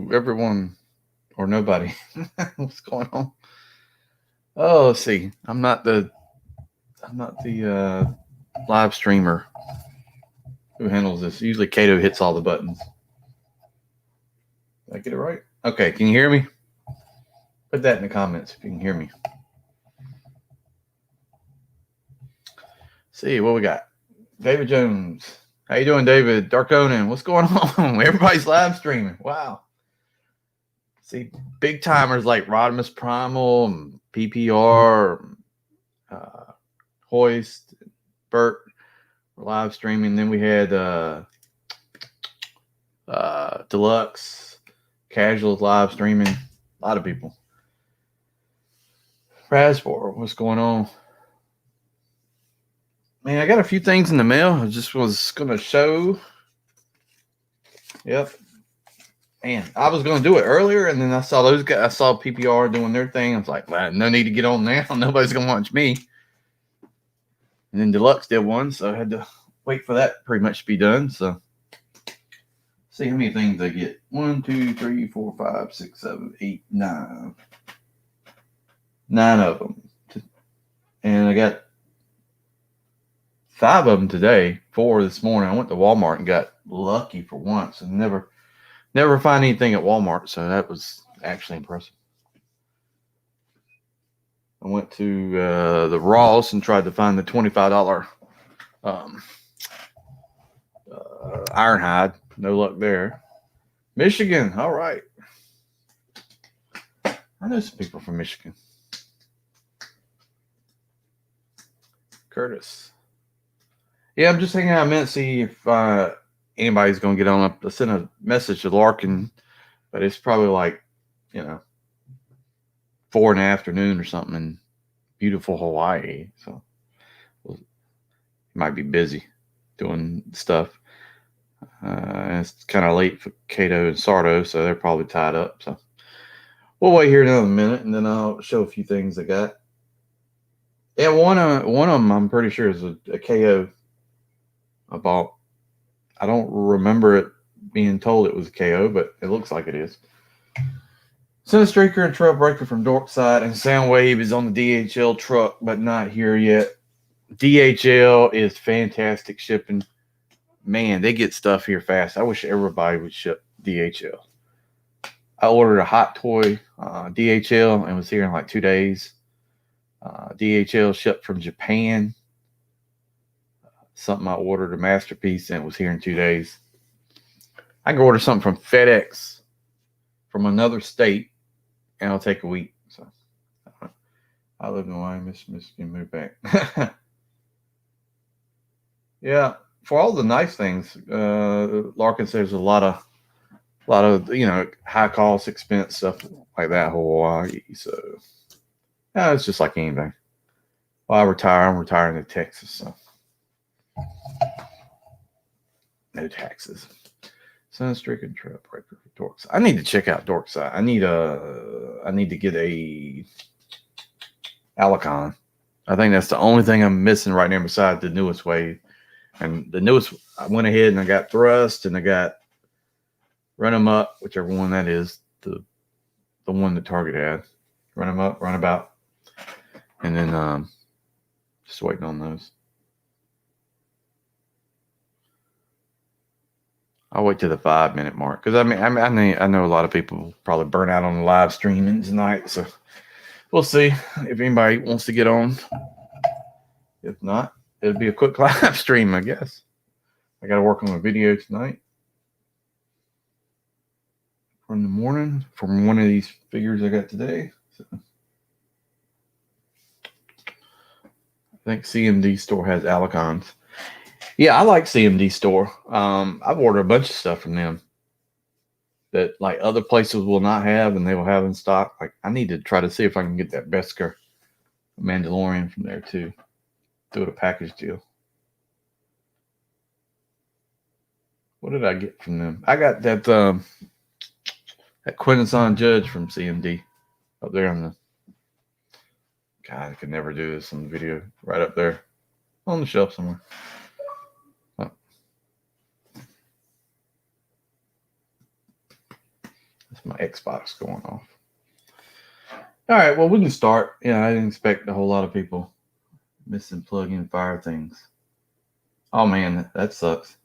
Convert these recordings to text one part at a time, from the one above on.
hello, everyone, or nobody. What's going on? Oh, let's see. I'm not the live streamer who handles this. Usually, Kato hits all the buttons. Did I get it right? Okay, can you hear me? Put that in the comments if you can hear me. See what we got. David Jones. How you doing, David? Dark Onan. What's going on? Everybody's live streaming. Wow. See, big timers like Rodimus Primal and PPR, uh, Hoist, Bert were live streaming. Then we had Deluxe, Casuals live streaming. A lot of people. Raspor, what's going on? Man, I got a few things in the mail. I just was going to show. Yep. Man, I was going to do it earlier, and then I saw those guys. I saw PPR doing their thing. I was like, well, no need to get on now. Nobody's going to watch me. And then Deluxe did one, so I had to wait for that pretty much to be done. So, see how many things I get. 1, 2, 3, 4, 5, 6, 7, 8, 9. 9 of them. And I got 5 of them today, 4 this morning. I went to Walmart and got lucky for once and never find anything at Walmart, so that was actually impressive. I went to the Ross and tried to find the $25 Ironhide. No luck there. Michigan, all right. I know some people from Michigan. Curtis. Yeah, I'm just hanging out a minute to see if anybody's going to get on. I sent a message to Larkin, but it's probably like, 4 in the afternoon or something in beautiful Hawaii. So he might be busy doing stuff. And it's kind of late for Cato and Sardo, so they're probably tied up. So we'll wait here another minute, and then I'll show a few things I got. Yeah, one of them I'm pretty sure is a KO I bought. I don't remember it being told it was a KO, but it looks like it is. Cinestreaker and Trailbreaker from Dorkside, and Soundwave is on the DHL truck, but not here yet. DHL is fantastic shipping. Man, they get stuff here fast. I wish everybody would ship DHL. I ordered a hot toy DHL and was here in like 2 days. DHL shipped from Japan. Something I ordered, a masterpiece, and it was here in 2 days. I can order something from FedEx from another state, and it'll take a week. So I live in Hawaii, Michigan, moved back. Yeah, for all the nice things, Larkin says a lot of high cost, expense stuff like that. Hawaii, so yeah, it's just like anything. Well, I'm retiring to Texas, so no taxes. Sunstreak and Trailbreaker for Dorkside. I need to check out Dorkside. I need to get a Alicon. I think that's the only thing I'm missing right now besides the newest wave. And the newest, I went ahead and I got Thrust and I got Run 'em Up, whichever one that is, the one that Target had. Run 'em Up, Runabout, and then just waiting on those. I'll wait to the 5-minute mark because I know a lot of people will probably burn out on the live streaming tonight, so we'll see if anybody wants to get on. If not, it'll be a quick live stream, I guess. I got to work on a video tonight from the morning from one of these figures I got today. So I think CMD Store has Alicons. Yeah, I like CMD Store. I've ordered a bunch of stuff from them that like other places will not have, and they will have in stock. Like I need to try to see if I can get that Beskar Mandalorian from there too. Do a package deal. What did I get from them? I got that Quintesson Judge from CMD up there on the. God, I could never do this on the video. Right up there on the shelf somewhere. Oh. That's my Xbox going off. All right, well, we can start. Yeah, I didn't expect a whole lot of people missing plug-in fire things. Oh man, that sucks.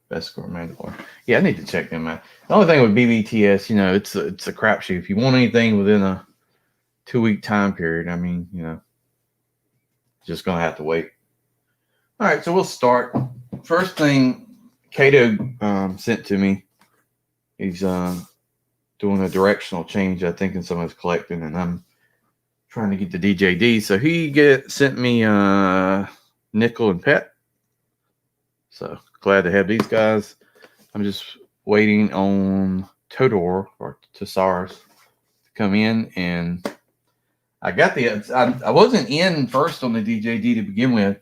Best score Mandalore. Yeah, I need to check them out. The only thing with BBTS, it's a crapshoot. If you want anything within a 2-week time period, I mean, just gonna have to wait. All right, so we'll start. First thing, Kato sent to me. He's doing a directional change, I think, in some of his collecting, and I'm trying to get the DJD. So he sent me Nickel and Pet. So glad to have these guys. I'm just waiting on Todor or Tesars to come in, and I got I wasn't in first on the DJD to begin with.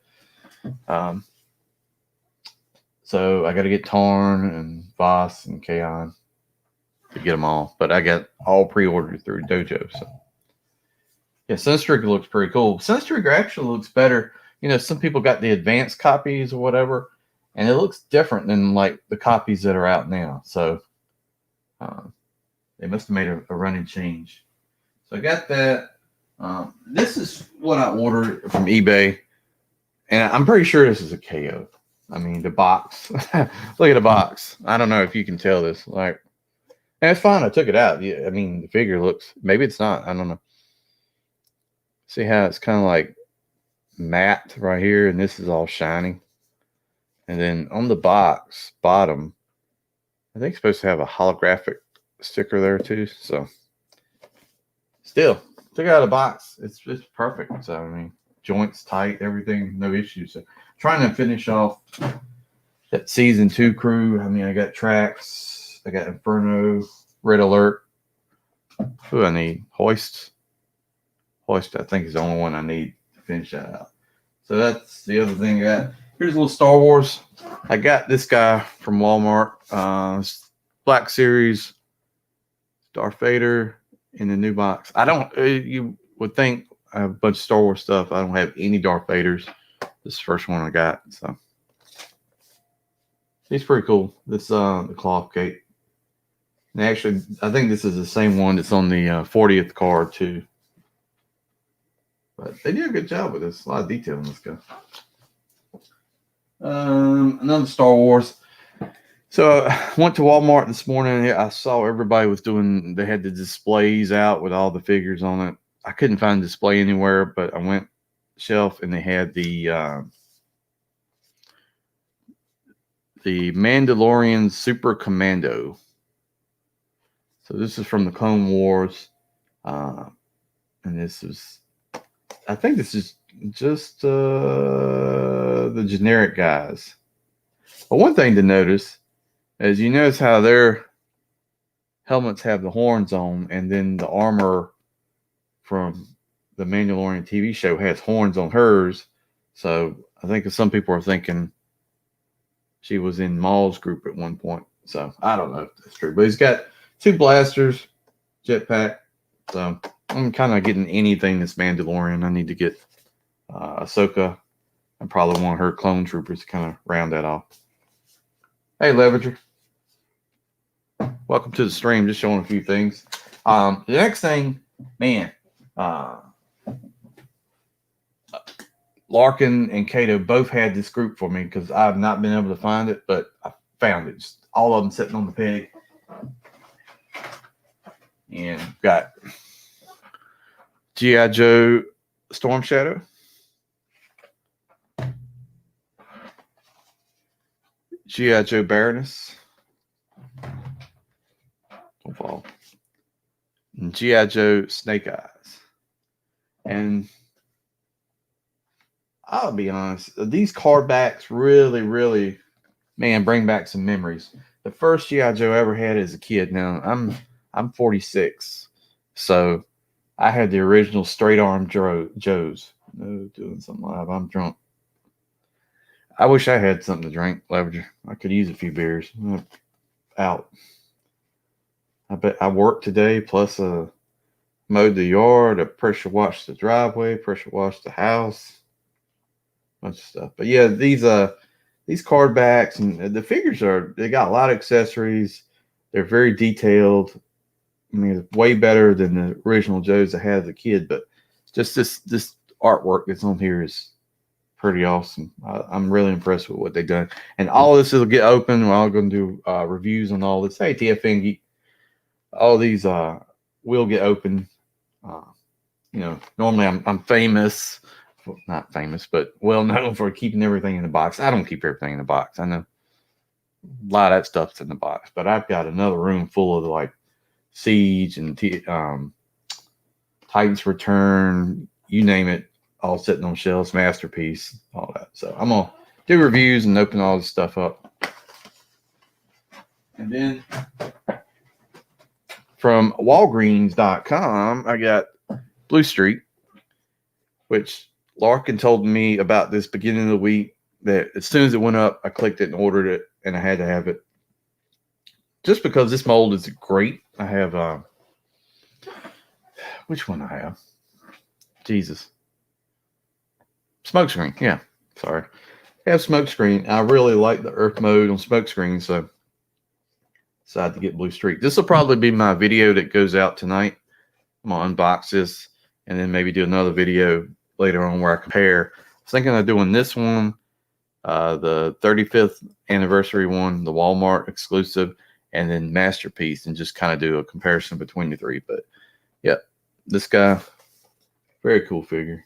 So I got to get Tarn and Voss and Kaon to get them all. But I got all pre-ordered through Dojo. So yeah, Sunstreaker looks pretty cool. Sunstreaker actually looks better. Some people got the advanced copies or whatever, and it looks different than like the copies that are out now. So they must have made a running change. So I got that. This is what I ordered from eBay, and I'm pretty sure this is a KO. I mean, the box. Look at the box. I don't know if you can tell this. And it's fine. I took it out. Yeah, I mean, the figure looks. Maybe it's not. I don't know. See how it's kind of like matte right here, and this is all shiny. And then on the box bottom, I think it's supposed to have a holographic sticker there too. So still, took it out of the box. It's perfect. So I mean, joints tight, everything, no issues. So trying to finish off that season 2 crew. I mean, I got Trax, I got Inferno, Red Alert. Who I need? Hoist, I think, is the only one I need to finish that out. So that's the other thing I got. Here's a little Star Wars. I got this guy from Walmart. Black Series, Darth Vader in the new box. I don't. You would think I have a bunch of Star Wars stuff. I don't have any Darth Vaders. This is the first one I got. So he's pretty cool. This the cloth cake. And actually, I think this is the same one that's on the 40th card too. But they did a good job with this. A lot of detail in this guy. Another Star Wars. So I went to Walmart this morning. I saw everybody was doing. They had the displays out with all the figures on it. I couldn't find a display anywhere, but I went shelf and they had the Mandalorian Super Commando. So this is from the Clone Wars, and this is. I think this is just the generic guys. But one thing to notice is you notice how their helmets have the horns on, and then the armor from the Mandalorian TV show has horns on hers. So I think some people are thinking she was in Maul's group at one point. So I don't know if that's true. But he's got 2 blasters, jetpack. So I'm kind of getting anything that's Mandalorian. I need to get Ahsoka and probably one of her clone troopers to kind of round that off. Hey, Levager. Welcome to the stream. Just showing a few things. The next thing, man, Larkin and Kato both had this group for me because I've not been able to find it, but I found it. Just all of them sitting on the peg. And got G.I. Joe Storm Shadow. G.I. Joe Baroness. Don't fall. And G.I. Joe Snake Eyes. And I'll be honest, these card backs really, really, man, bring back some memories. The first G.I. Joe I ever had as a kid. Now, I'm 46. So I had the original straight arm Joes. No, doing something live. I'm drunk. I wish I had something to drink, Leverage. I could use a few beers. I'm out. I bet I worked today, plus mowed the yard, I pressure washed the driveway, pressure washed the house, bunch of stuff. But yeah, these card backs and the figures they got a lot of accessories. They're very detailed. I mean, it's way better than the original Joes I had as a kid, but just this artwork that's on here is pretty awesome. I'm really impressed with what they've done. And all of this will get open. We're all going to do reviews on all this. Hey, TFN Geek, all these will get open. Uh, normally I'm famous, well, not famous, but well known for keeping everything in the box. I don't keep everything in the box. I know a lot of that stuff's in the box, but I've got another room full of like Siege and Titans Return, you name it, all sitting on shelves, Masterpiece, all that. So I'm gonna do reviews and open all this stuff up. And then from Walgreens.com, I got Blue Street, which Larkin told me about this beginning of the week, that as soon as it went up, I clicked it and ordered it, and I had to have it. Just because this mold is great. I have, which one I have? Jesus. Smokescreen, yeah. Sorry. I have Smokescreen. I really like the Earth mode on Smokescreen, so decided to get Blue Street. This will probably be my video that goes out tonight. I'm going to unbox this and then maybe do another video later on where I compare. I was thinking of doing this one, the 35th anniversary one, the Walmart exclusive, and then Masterpiece, and just kind of do a comparison between the three. But yeah, this guy, very cool figure.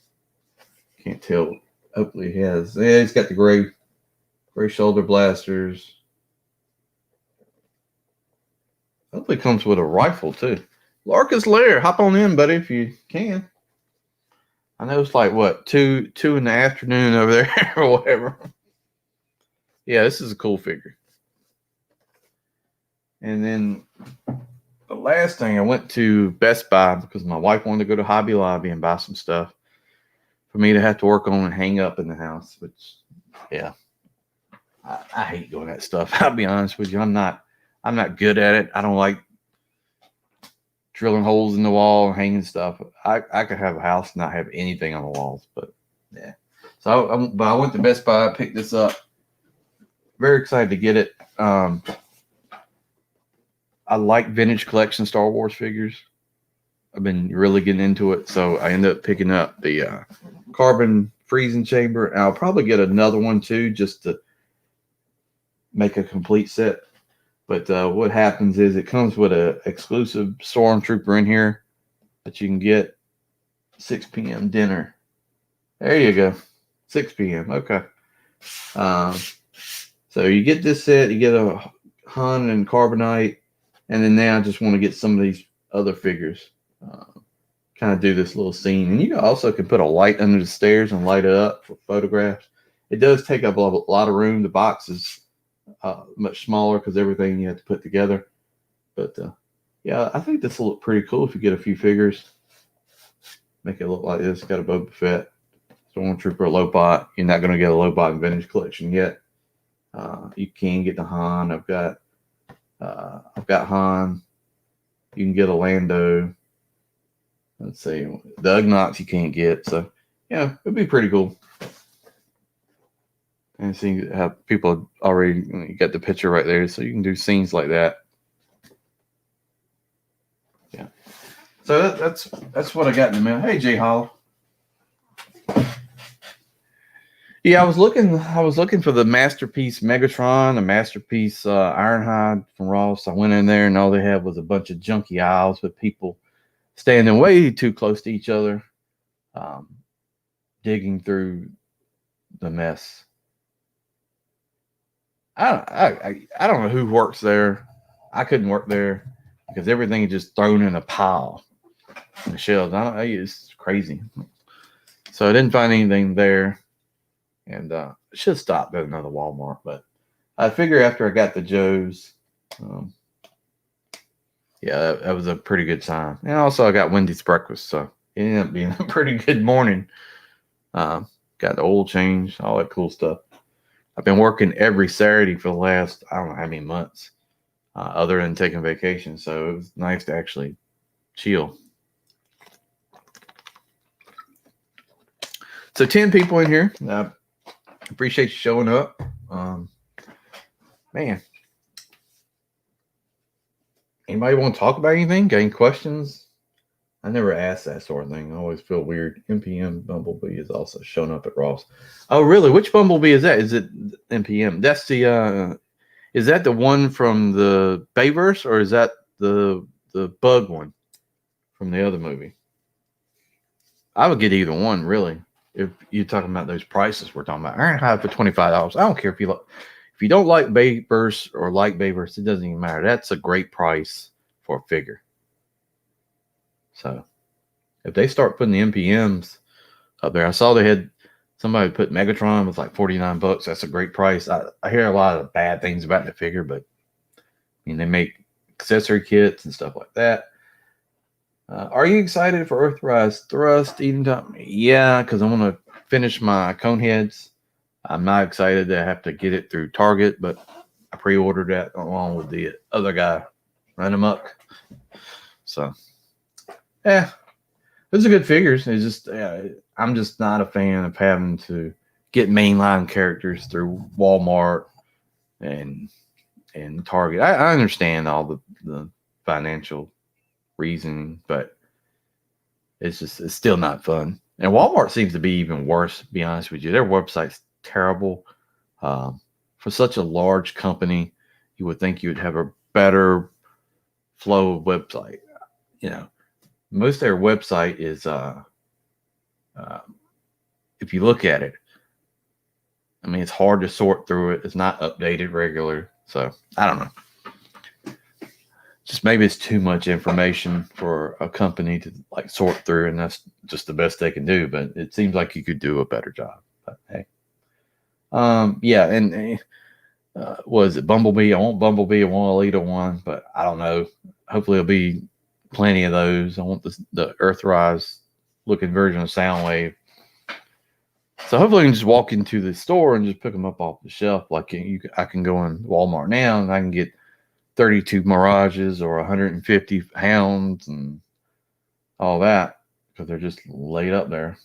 Can't tell. Hopefully he has. Yeah, he's got the gray shoulder blasters. Hopefully comes with a rifle too. Larkus Lair, hop on in, buddy, if you can. I know it's like what, two in the afternoon over there or whatever. Yeah, this is a cool figure. And then the last thing, I went to Best Buy because my wife wanted to go to Hobby Lobby and buy some stuff for me to have to work on and hang up in the house, which, yeah, I hate doing that stuff. I'll be honest with you. I'm not good at it. I don't like drilling holes in the wall and hanging stuff. I could have a house and not have anything on the walls, but yeah. So but I went to Best Buy, picked this up. Very excited to get it. I like vintage collection Star Wars figures. I've been really getting into it, so I ended up picking up the carbon freezing chamber. And I'll probably get another one too, just to make a complete set. But what happens is it comes with an exclusive Stormtrooper in here that you can get 6 p.m. dinner. There you go. 6 p.m. Okay. So you get this set, you get a Hun and Carbonite, and then now I just want to get some of these other figures. Kind of do this little scene. And you also can put a light under the stairs and light it up for photographs. It does take up a lot of room. The box is much smaller because everything you have to put together. But yeah, I think this will look pretty cool if you get a few figures. Make it look like this. Got a Boba Fett, Stormtrooper, Lobot. You're not going to get a Lobot in Vintage Collection yet. You can get the Han. I've got Han. You can get a Lando. Let's see, the Ugnaughts you can't get. So yeah, it'd be pretty cool. And see how people already got the picture right there, so you can do scenes like that. Yeah. So that's what I got in the mail. Hey, Jay Hall. Yeah, I was looking for the Masterpiece Megatron, the Masterpiece Ironhide from Ross. I went in there and all they had was a bunch of junky aisles with people standing way too close to each other, digging through the mess. I don't know who works there. I couldn't work there because everything is just thrown in a pile in the shelves. It's crazy. So I didn't find anything there, and should have stopped at another Walmart. But I figure after I got the Joes, yeah, that was a pretty good sign. And also I got Wendy's breakfast, so it ended up being a pretty good morning. Got the oil change, all that cool stuff. I've been working every Saturday for the last, I don't know how many months, other than taking vacation. So it was nice to actually chill. So 10 people in here. I appreciate you showing up. Man. Anybody want to talk about anything? Got any questions? I never asked that sort of thing. I always feel weird. NPM Bumblebee is also showing up at Ross. Oh, really? Which Bumblebee is that? Is it NPM? That's the. Is that the one from the Bayverse, or is that the bug one from the other movie? I would get either one, really. If you're talking about those prices we're talking about, I have for $25. I don't care if you don't like Bayverse or like Bayverse, it doesn't even matter. That's a great price for a figure. So if they start putting the NPMs up there, I saw they had somebody put Megatron was like $49. That's a great price. I hear a lot of bad things about the figure, but I mean they make accessory kits and stuff like that. Are you excited for Earthrise Thrust Eden Top? Yeah, because I want to finish my cone heads. I'm not excited to have to get it through Target, but I pre-ordered that along with the other guy, Run them up. So, yeah, those are good figures. It's just I'm just not a fan of having to get mainline characters through Walmart and Target. I understand all the financial reasoning, but it's still not fun. And Walmart seems to be even worse, to be honest with you. Their website's terrible. For such a large company, you would think you would have a better flow of website. You know, most of their website is, if you look at it, I mean, it's hard to sort through it. It's not updated regular. So I don't know. Just maybe it's too much information for a company to like sort through, and that's just the best they can do. But it seems like you could do a better job. But hey, yeah, and was it Bumblebee? I want Bumblebee. I want Alita one, but I don't know. Hopefully, there'll be plenty of those. I want the Earthrise looking version of Soundwave. So hopefully, I can just walk into the store and just pick them up off the shelf. Like I can go in Walmart now and I can get 32 Mirages or 150 Hounds and all that because they're just laid up there.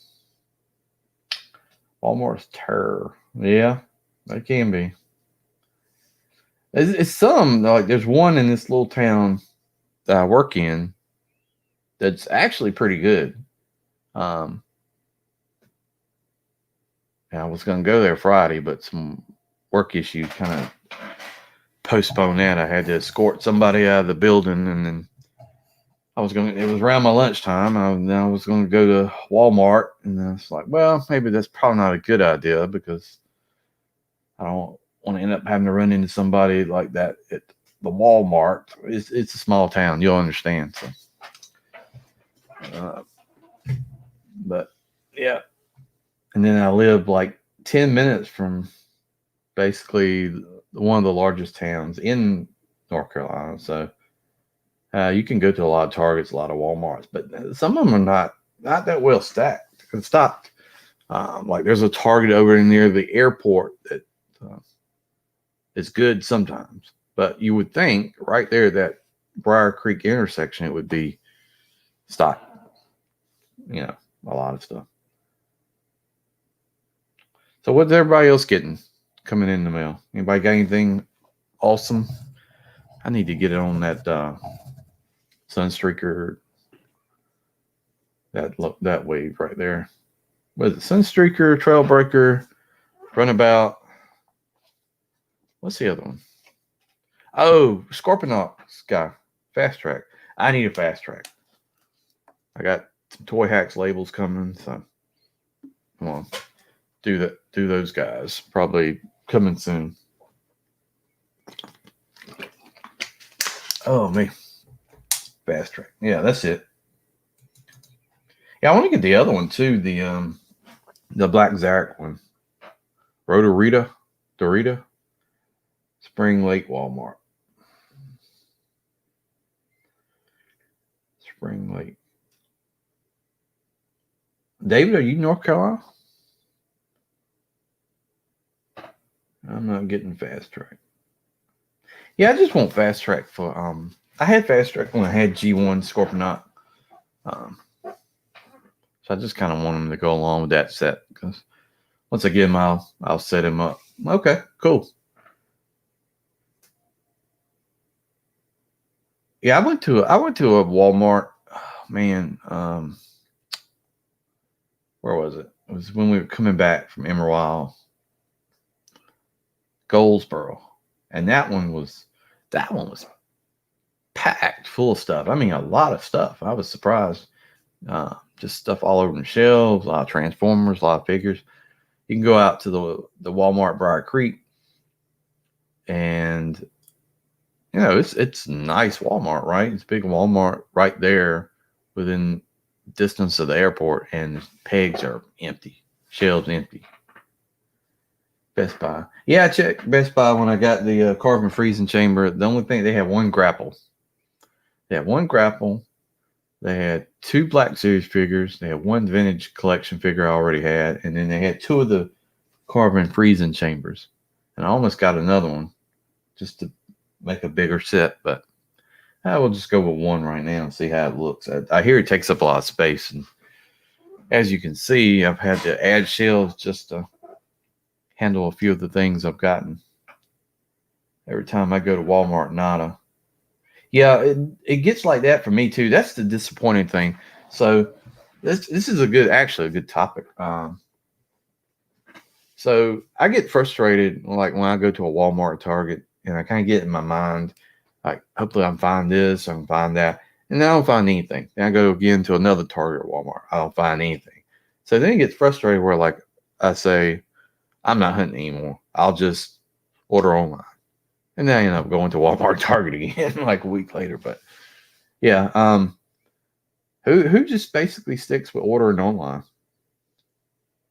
Walmart's terror. Yeah, they can be. It's some like there's one in this little town that I work in that's actually pretty good. And I was going to go there Friday, but some work issues kind of postponed that. I had to escort somebody out of the building, and then it was around my lunchtime. I was going to go to Walmart, and I was like, well, maybe that's probably not a good idea because I don't want to end up having to run into somebody like that at the Walmart. It's a small town. You'll understand. So, but yeah. And then I live like 10 minutes from basically one of the largest towns in North Carolina. So you can go to a lot of Targets, a lot of Walmarts, but some of them are not that well stacked and stocked. Like there's a Target over near the airport that is good sometimes, but you would think right there that Briar Creek intersection it would be stocked. You know, a lot of stuff. So what's everybody else getting coming in the mail? Anybody got anything awesome? I need to get it on that Sunstreaker, that wave right there. What is it? Sunstreaker, Trailbreaker, Runabout. What's the other one? Oh, Scorponok Sky. Fast Track. I need a Fast Track. I got some Toy Hacks labels coming, so come on. Do those guys. Probably coming soon. Oh me. Fast Track. Yeah, that's it. Yeah, I want to get the other one too, the Black Zarek one. Dorita. Spring Lake Walmart. Spring Lake. David, are you North Carolina? I'm not getting Fast Track. Yeah, I just want Fast Track for I had Fast Track when I had G1 Scorponok. So I just kind of want him to go along with that set because once I get him, I'll set him up. Okay, cool. Yeah, I went to a Walmart. Oh, man, where was it? It was when we were coming back from Emerald, Goldsboro, and that one was packed full of stuff. I mean, a lot of stuff. I was surprised. Just stuff all over the shelves, a lot of Transformers, a lot of figures. You can go out to the Walmart Briar Creek, and it's nice Walmart, right? It's a big Walmart right there within distance of the airport, and the pegs are empty, shelves empty. Best Buy, yeah, I checked Best Buy when I got the carbon freezing chamber. The only thing, they had one grapple. They had one grapple. They had two Black Series figures. They had one vintage collection figure I already had, and then they had two of the carbon freezing chambers. And I almost got another one just to make a bigger set, but I will just go with one right now and see how it looks. I hear it takes up a lot of space, and as you can see, I've had to add shelves just to handle a few of the things I've gotten. Every time I go to Walmart, nada. Yeah, it gets like that for me too. That's the disappointing thing. So this is actually a good topic. So I get frustrated like when I go to a Walmart or Target, and I kind of get in my mind like, hopefully I can find this, I can find that, and then I don't find anything. Then I go again to another Target or Walmart, I don't find anything. So then it gets frustrated where like I say, I'm not hunting anymore. I'll just order online, and then I end up going to Walmart, Target again like a week later. But yeah, who just basically sticks with ordering online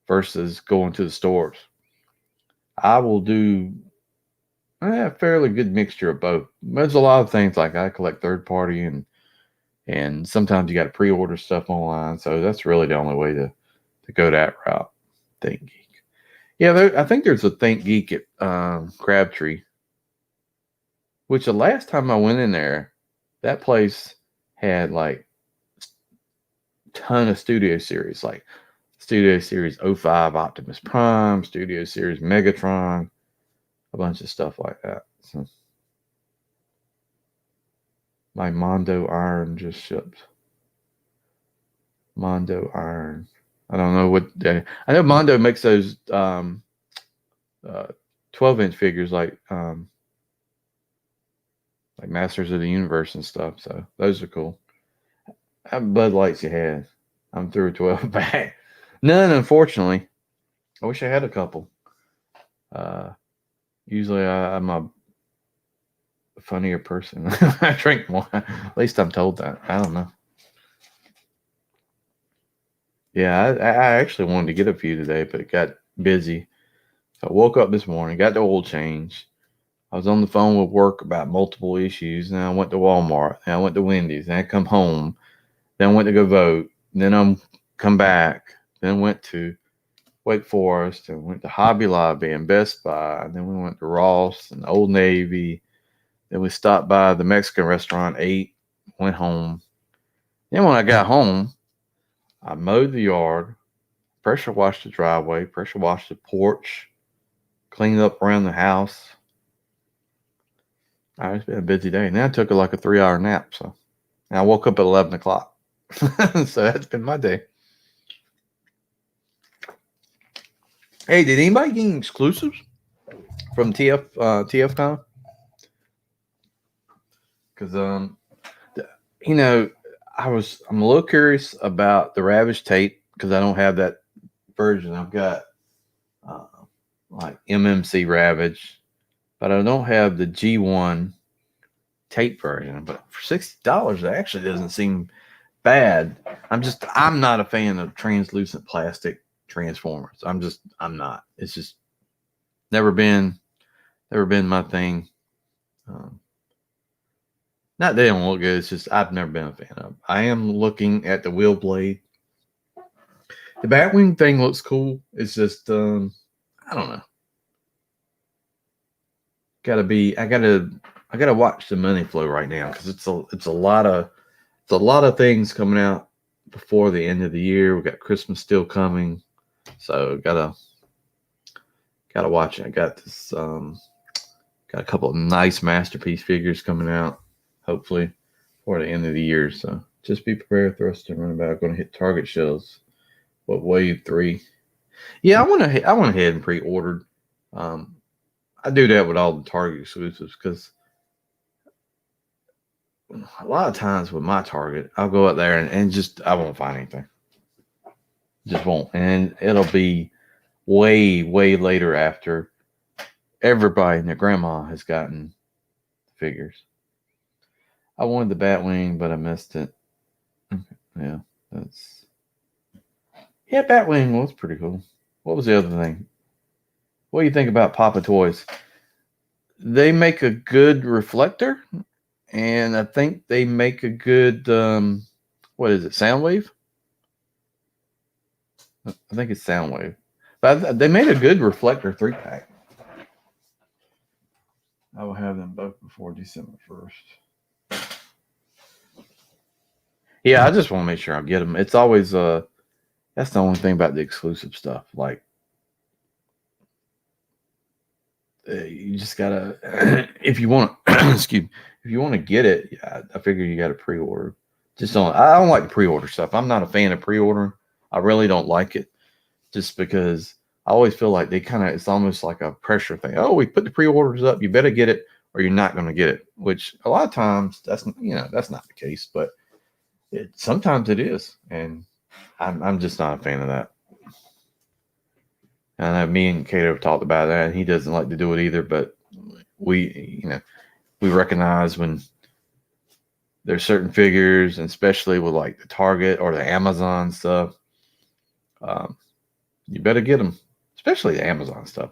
versus going to the stores? I will do a fairly good mixture of both. There's a lot of things like I collect third party, and sometimes you got to pre-order stuff online. So that's really the only way to go that route. Think Geek. Yeah, I think there's a Think Geek at Crabtree, which the last time I went in there, that place had like a ton of Studio Series, like Studio Series '05 Optimus Prime, Studio Series Megatron, a bunch of stuff like that. So my Mondo Iron just shipped. Mondo Iron. I don't know what. I know Mondo makes those 12-inch figures like Masters of the Universe and stuff. So those are cool. How many Bud Lights you had? I'm through 12 back. None, unfortunately. I wish I had a couple. Uh, Usually I'm a funnier person. I drink more. At least I'm told that. I don't know. Yeah, I actually wanted to get a few today, but it got busy. So I woke up this morning, got the oil change. I was on the phone with work about multiple issues. Then I went to Walmart. Then I went to Wendy's. Then I come home. Then I went to go vote. Then I'm come back. Then went to Wake Forest and went to Hobby Lobby and Best Buy. And then we went to Ross and Old Navy. Then we stopped by the Mexican restaurant, ate, went home. Then when I got home, I mowed the yard, pressure washed the driveway, pressure washed the porch, cleaned up around the house. It's been a busy day. And then I took like a 3-hour nap. So and I woke up at 11 o'clock. So that's been my day. Hey, did anybody get any exclusives from TFCon? Because I'm a little curious about the Ravage tape because I don't have that version. I've got uh, like MMC Ravage, but I don't have the G1 tape version. But for $60, it actually doesn't seem bad. I'm not a fan of translucent plastic Transformers. I'm not. It's just never been my thing. Not that they don't look good. It's just I've never been a fan of. I am looking at the wheel blade. The Batwing thing looks cool. It's just I don't know. I gotta watch the money flow right now because it's a lot of things coming out before the end of the year. We got Christmas still coming, so gotta watch it. I got this got a couple of nice masterpiece figures coming out, hopefully. for the end of the year. So just be prepared, thruster and running back. Going to hit target shells. What, wave 3? Yeah, I went ahead and pre-ordered. I do that with all the Target exclusives because a lot of times with my Target, I'll go out there and just I won't find anything. Just won't, and it'll be way later after everybody and their grandma has gotten figures. I wanted the Batwing, but I missed it. Okay, yeah, Batwing was pretty cool. What was the other thing? What do you think about Papa Toys? They make a good reflector, and I think they make a good what is it? Soundwave? I think it's Soundwave. But they made a good reflector 3-pack. I will have them both before December 1st. Yeah, I just want to make sure I get them. It's always that's the only thing about the exclusive stuff. Like you just gotta if you want to excuse me, if you want to get it, yeah, I figure you got to pre-order. I don't like the pre-order stuff. I'm not a fan of pre-ordering. I really don't like it, just because I always feel like it's almost like a pressure thing. Oh, we put the pre-orders up, you better get it or you're not going to get it. Which a lot of times that's not the case, but sometimes it is, and I'm just not a fan of that. And I know me and Cato have talked about that, and he doesn't like to do it either. But we recognize when there's certain figures, and especially with like the Target or the Amazon stuff, you better get them, especially the Amazon stuff.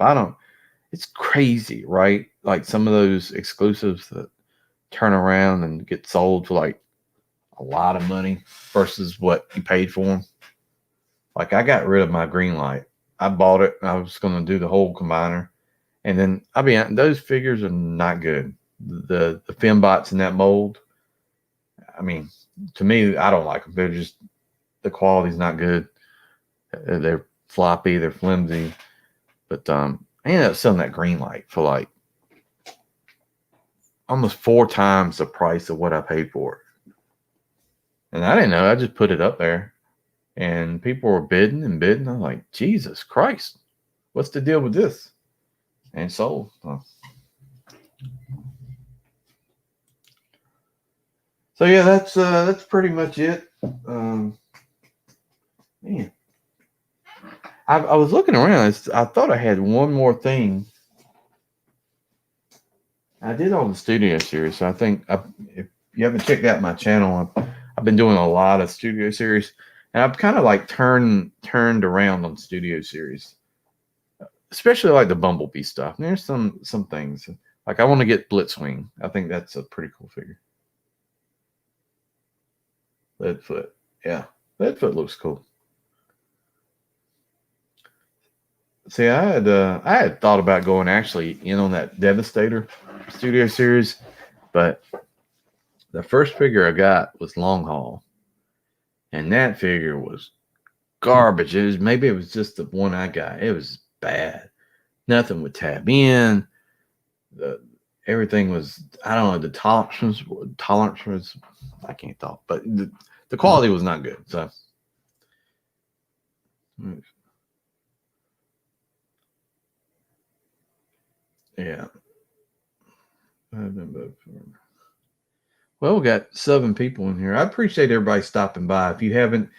It's crazy, right? Like some of those exclusives that turn around and get sold for like a lot of money versus what you paid for them. Like I got rid of my green light. I bought it. I was going to do the whole combiner, and then those figures are not good. The fembots in that mold. I mean, to me, I don't like them. They're just the quality's not good. They're floppy. They're flimsy. But I ended up selling that green light for like almost 4 times the price of what I paid for it. And I didn't know. I just put it up there. And people were bidding and bidding. I'm like, Jesus Christ, what's the deal with this? And sold. So yeah, that's pretty much it. Man, I was looking around. I thought I had one more thing. I did all the studio series. So I think if you haven't checked out my channel, I've been doing a lot of studio series. And I've kind of like turned around on studio series, especially like the Bumblebee stuff. And there's some things like I want to get Blitzwing. I think that's a pretty cool figure. Leadfoot, yeah, Leadfoot looks cool. See, I had thought about going actually in on that Devastator studio series, but the first figure I got was Long Haul. And that figure was garbage. Maybe it was just the one I got. It was bad. Nothing would tab in. Everything was, I don't know, the tolerance was I can't talk, but the quality was not good. So yeah. Well, we got 7 people in here. I appreciate everybody stopping by. If you haven't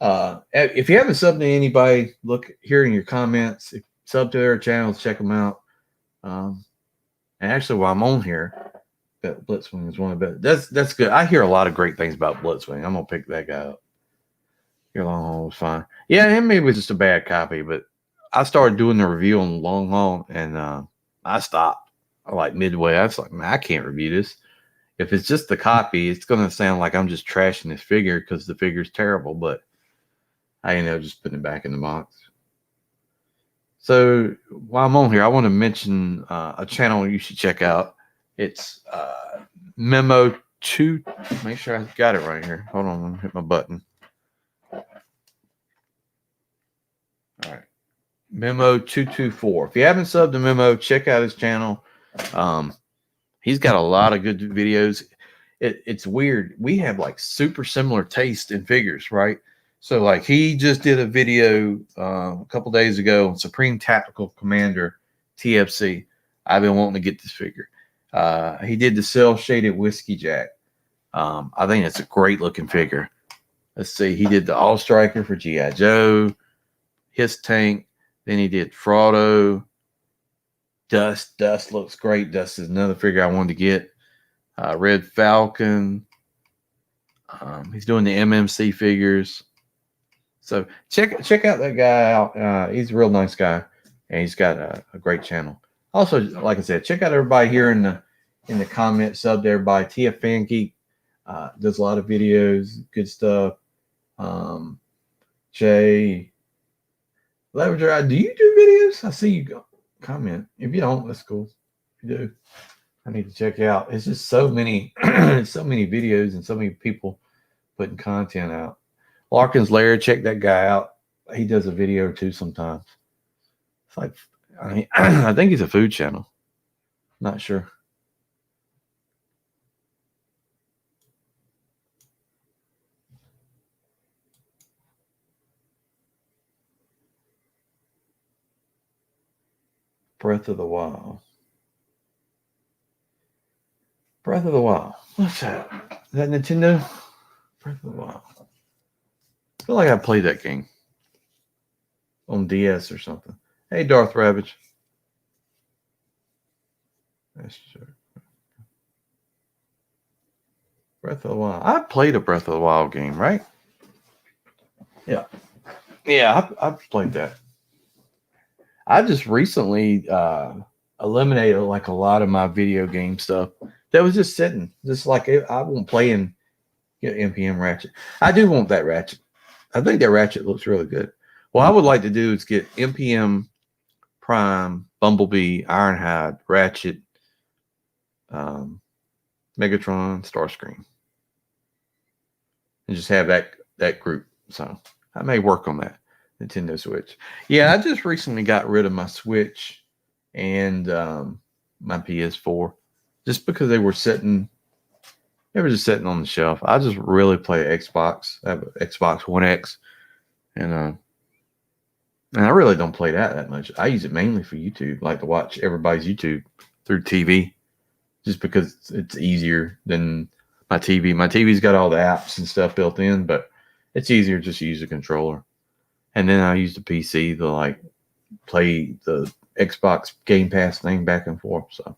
subbed to anybody, look here in your comments. If sub to their channels, check them out. And actually, while I'm on here, that Blitzwing is one of the best. That's good. I hear a lot of great things about Blitzwing. I'm gonna pick that guy up. Your Long Haul was fine. Yeah, and maybe it was just a bad copy, but I started doing the review on Long Haul, and I stopped like midway. I was like, man, I can't review this. If it's just the copy, it's going to sound like I'm just trashing this figure because the figure's terrible, but I ended up just putting it back in the box. So while I'm on here, I want to mention a channel you should check out. It's Memo 2. Make sure I got it right here. Hold on, I'm hit my button. All right. Memo 224. If you haven't subbed to Memo, check out his channel. He's got a lot of good videos. it's weird. We have like super similar taste in figures, right? So like he just did a video a couple days ago on Supreme Tactical Commander TFC. I've been wanting to get this figure. He did the cell shaded Whiskey Jack. I think it's a great looking figure. Let's see. He did the All Striker for G.I. Joe, his tank. Then he did Frodo. Dust looks great. Dust is another figure I wanted to get. Red Falcon. He's doing the MMC figures. So check out that guy out. He's a real nice guy, and he's got a great channel. Also, like I said, check out everybody here in the comment sub to everybody. TF Fan Geek does a lot of videos, good stuff. Jay Leverage, do you do videos? I see you go comment. If you don't, that's cool. If you do, I need to check out. It's just so many, so many videos and so many people putting content out. Larkin's Lair, check that guy out. He does a video or two sometimes. It's like, I mean, I think he's a food channel. Not sure. Breath of the Wild. Breath of the Wild. What's that? Is that Nintendo? Breath of the Wild. I feel like I played that game on DS or something. Hey, Darth Ravage. That's true. Breath of the Wild. I played a Breath of the Wild game, right? Yeah. Yeah, I've played that. I just recently eliminated like a lot of my video game stuff that was just sitting. Just like I won't play in NPM Ratchet. I do want that Ratchet. I think that Ratchet looks really good. What I would like to do is get NPM, Prime, Bumblebee, Ironhide, Ratchet, Megatron, Starscream, and just have that group. So I may work on that. Nintendo Switch. Yeah, I just recently got rid of my Switch and my PS4 just because they were just sitting on the shelf. I just really play Xbox. I have an Xbox One X, and I really don't play that much. I use it mainly for YouTube, like to watch everybody's YouTube through TV, just because it's easier than my TV. My TV's got all the apps and stuff built in, but it's easier just to use a controller. And then I use the PC to like play the Xbox Game Pass thing back and forth. So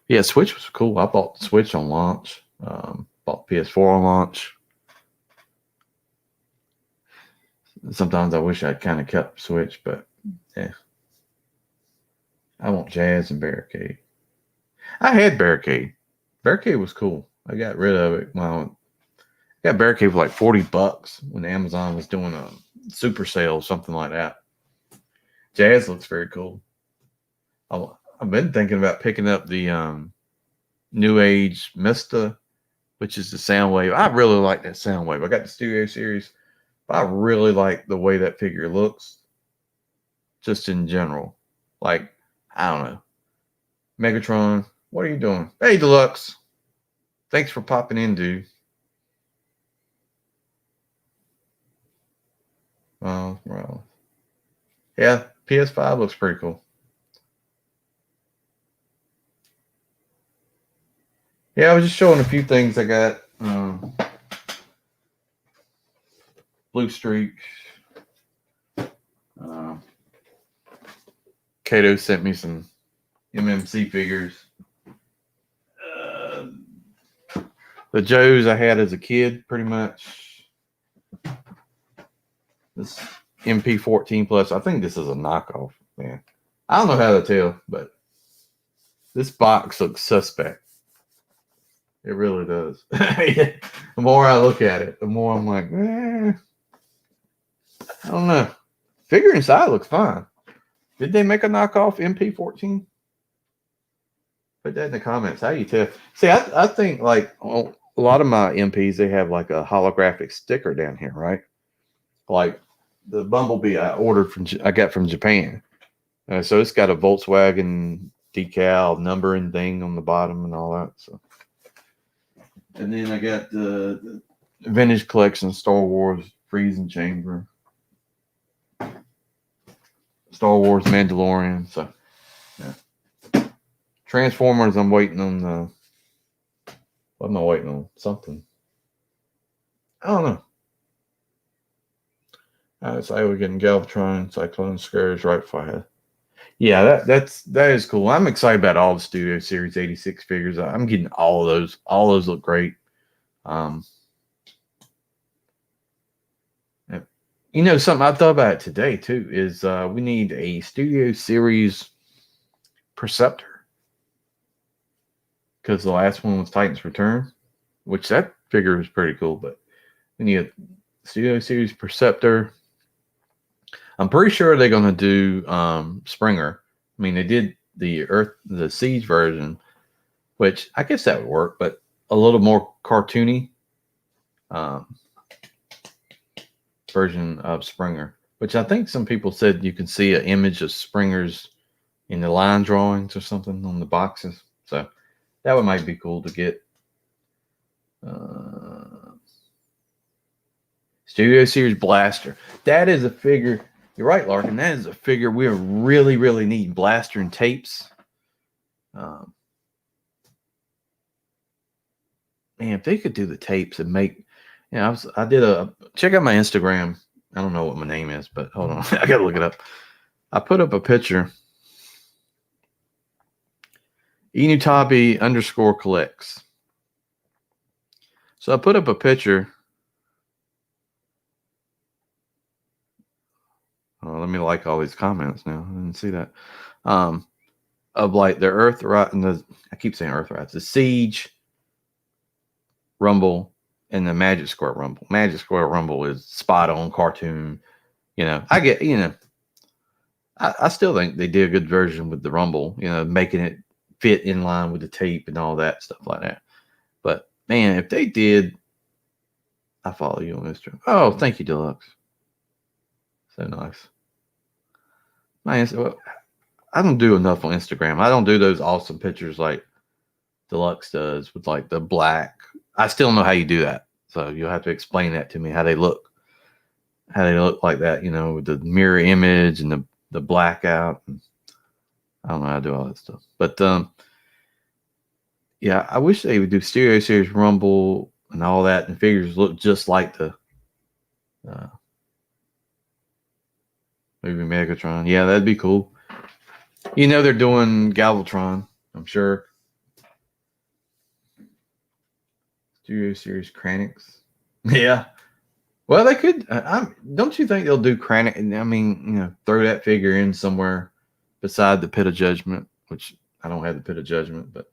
yeah, Switch was cool. I bought the Switch on launch. Bought PS4 on launch. Sometimes I wish I'd kind of kept Switch, but yeah. I want Jazz and Barricade. I had Barricade. Barricade was cool. I got rid of it. Well, I got Barricade for like $40 when Amazon was doing a super sale, something like that. Jazz looks very cool. I've been thinking about picking up the New Age Mista, which is the Soundwave. I really like that Soundwave. I got the Studio Series, but I really like the way that figure looks, just in general. Like, I don't know. Megatron, what are you doing? Hey, Deluxe. Thanks for popping in, dude. Well, yeah, PS5 looks pretty cool. Yeah, I was just showing a few things I got. Blue Streak. Kato sent me some MMC figures. The Joes I had as a kid, pretty much. This MP14 Plus. I think this is a knockoff, man. I don't know how to tell, but this box looks suspect. It really does. The more I look at it, the more I'm like, I don't know. Figure inside looks fine. Did they make a knockoff MP14? Put that in the comments. How you tell? See, I think like a lot of my MPs, they have like a holographic sticker down here, right? Like the Bumblebee I got from Japan. So it's got a Volkswagen decal numbering thing on the bottom and all that. So, and then I got the vintage collection Star Wars freezing chamber, Star Wars Mandalorian. So, yeah. Transformers. I'm waiting on the. What am I waiting on? Something. I don't know. So we're getting Galvatron, Cyclone, Scourge, right fire. Yeah, that is cool. I'm excited about all the Studio Series 86 figures. I'm getting all of those. All those look great. You know, something I thought about today too is we need a Studio Series Perceptor, because the last one was Titan's Return, which that figure is pretty cool. But we need a Studio Series Perceptor. I'm pretty sure they're going to do Springer. I mean, they did the Siege version, which I guess that would work, but a little more cartoony version of Springer, which I think some people said you can see an image of Springer's in the line drawings or something on the boxes. So that one might be cool to get. Studio Series Blaster. That is a figure. You're right, Larkin. That is a figure we really, really need. Blaster and tapes. Man, if they could do the tapes and make, you know, I did a check out my Instagram. I don't know what my name is, but hold on, I gotta look it up. I put up a picture. Inutabi _ collects. So I put up a picture. Oh, let me like all these comments now. I didn't see that. Of like the Earth Rise, I keep saying Earth Rise, the Siege Rumble and the Magic Square Rumble. Magic Square Rumble is spot on cartoon. You know, I get, you know, I still think they did a good version with the Rumble, you know, making it fit in line with the tape and all that stuff like that. But man, if they did, I follow you on Instagram. Oh, thank you, Deluxe. So nice. Man, I don't do enough on Instagram. I don't do those awesome pictures like Deluxe does with like the black. I still don't know how you do that. So you'll have to explain that to me, how they look like that, you know, with the mirror image and the blackout. I don't know how to do all that stuff. But yeah, I wish they would do Studio Series Rumble and all that, and figures look just like the movie Megatron. Yeah, that'd be cool. You know, they're doing Galvatron, I'm sure. Studio Series Kranix. Yeah. Well, they could. Don't you think they'll do Kranix? I mean, you know, throw that figure in somewhere beside the Pit of Judgment, which I don't have the Pit of Judgment, but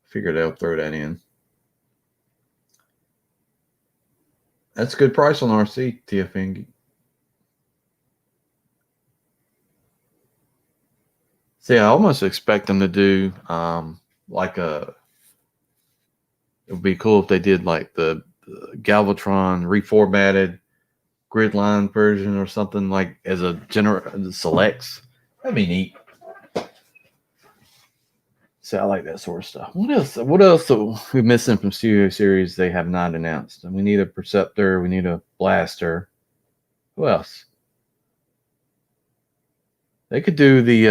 I figure they'll throw that in. That's a good price on RC, TFN. See, I almost expect them to do like a. It would be cool if they did like the Galvatron reformatted grid line version or something, like as a general selects. That'd be neat. So I like that sort of stuff. What else? What else are we missing from Studio Series they have not announced? We need a Perceptor. We need a Blaster. Who else? They could do the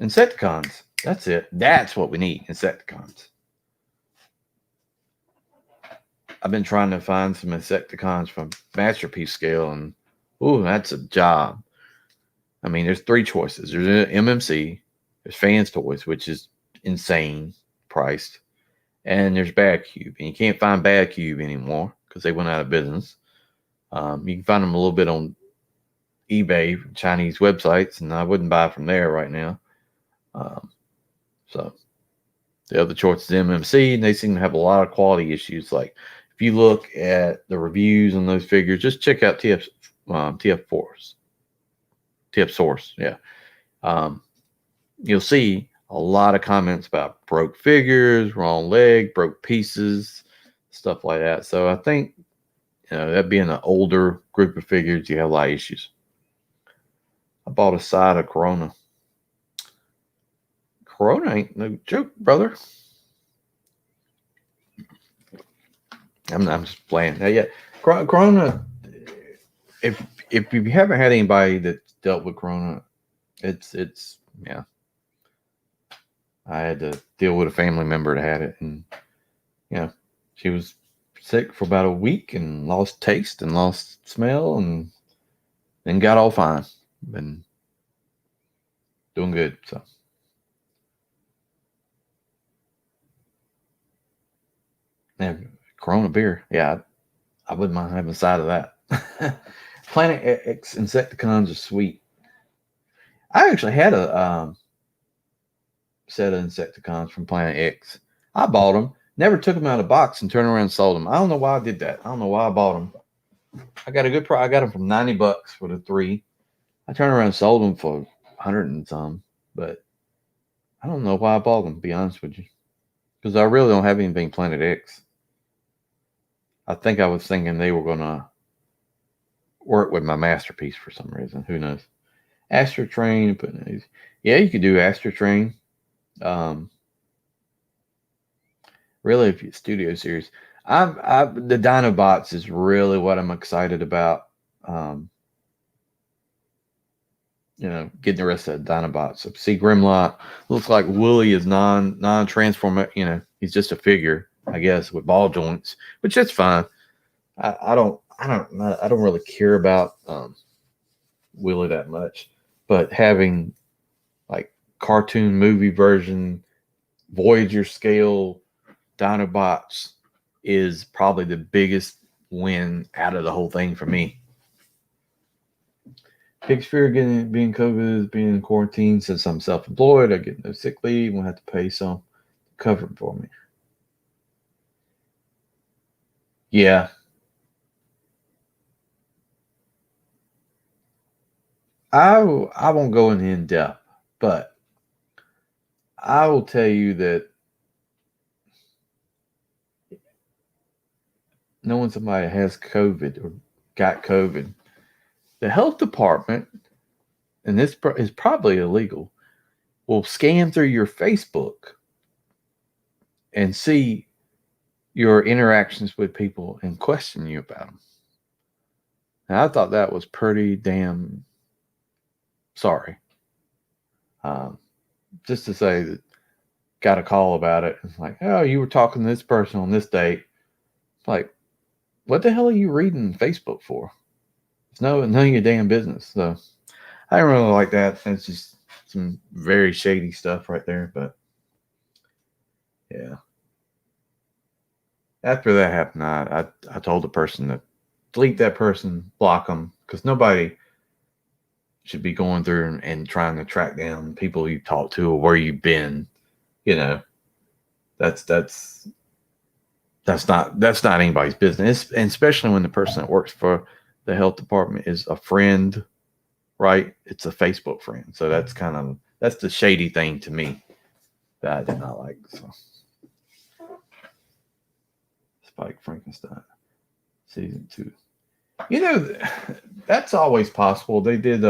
Insecticons. That's it. That's what we need. Insecticons. I've been trying to find some Insecticons from Masterpiece scale, and ooh, that's a job. I mean, there's three choices. There's an MMC, there's Fans Toys, which is insane priced, and there's Bad Cube. And you can't find Bad Cube anymore because they went out of business. You can find them a little bit on eBay, Chinese websites, and I wouldn't buy from there right now. So the other choice is MMC, and they seem to have a lot of quality issues. Like if you look at the reviews on those figures, just check out TF Source. Yeah. You'll see a lot of comments about broke figures, wrong leg, broke pieces, stuff like that. So I think, you know, that being an older group of figures, you have a lot of issues. I bought a side of Corona. Corona ain't no joke, brother. I'm just playing. Now, yeah, Corona. If you haven't had anybody that's dealt with Corona, it's yeah. I had to deal with a family member that had it, and yeah, she was sick for about a week and lost taste and lost smell, and then got all fine. Been doing good. So and Corona beer, yeah, I wouldn't mind having a side of that. Planet X Insecticons are sweet. I actually had a set of Insecticons from Planet X. I bought them, never took them out of the box, and turned around and sold them. I don't know why I did that. I don't know why I bought them. I got a good price. I got them from $90 for the 3. I turned around and sold them for 100 and some, but I don't know why I bought them, to be honest with you. Because I really don't have anything Planet X. I think I was thinking they were going to work with my masterpiece for some reason. Who knows? Astro Train. Yeah, you could do Astro Train. Really, if you studio series, the Dinobots is really what I'm excited about. Getting the rest of the Dinobots. So see, Grimlock looks like Wooly is non-transform. He's just a figure, I guess, with ball joints, which that's fine. I don't really care about Willie that much, but having like cartoon movie version Voyager scale Dinobots is probably the biggest win out of the whole thing for me. Big fear being COVID is being in quarantine since I'm self-employed. I get no sick leave. Won't have to pay some to cover it for me. Yeah. I won't go in depth, but I will tell you that knowing somebody has COVID or got COVID, the health department, and this is probably illegal, will scan through your Facebook and see your interactions with people and question you about them. And I thought that was pretty damn sorry. Just to say that, got a call about it. It's like, oh, you were talking to this person on this date. It's like, what the hell are you reading Facebook for? It's none of your damn business. So I don't really like that. It's just some very shady stuff right there. But yeah. After that happened, I told the person to delete that person, block them, because nobody should be going through and trying to track down people you talked to or where you've been. That's not anybody's business, and especially when the person that works for the health department is a friend, right? It's a Facebook friend, so that's the shady thing to me that I did not like. So, Spike Frankenstein season 2. That's always possible. They did.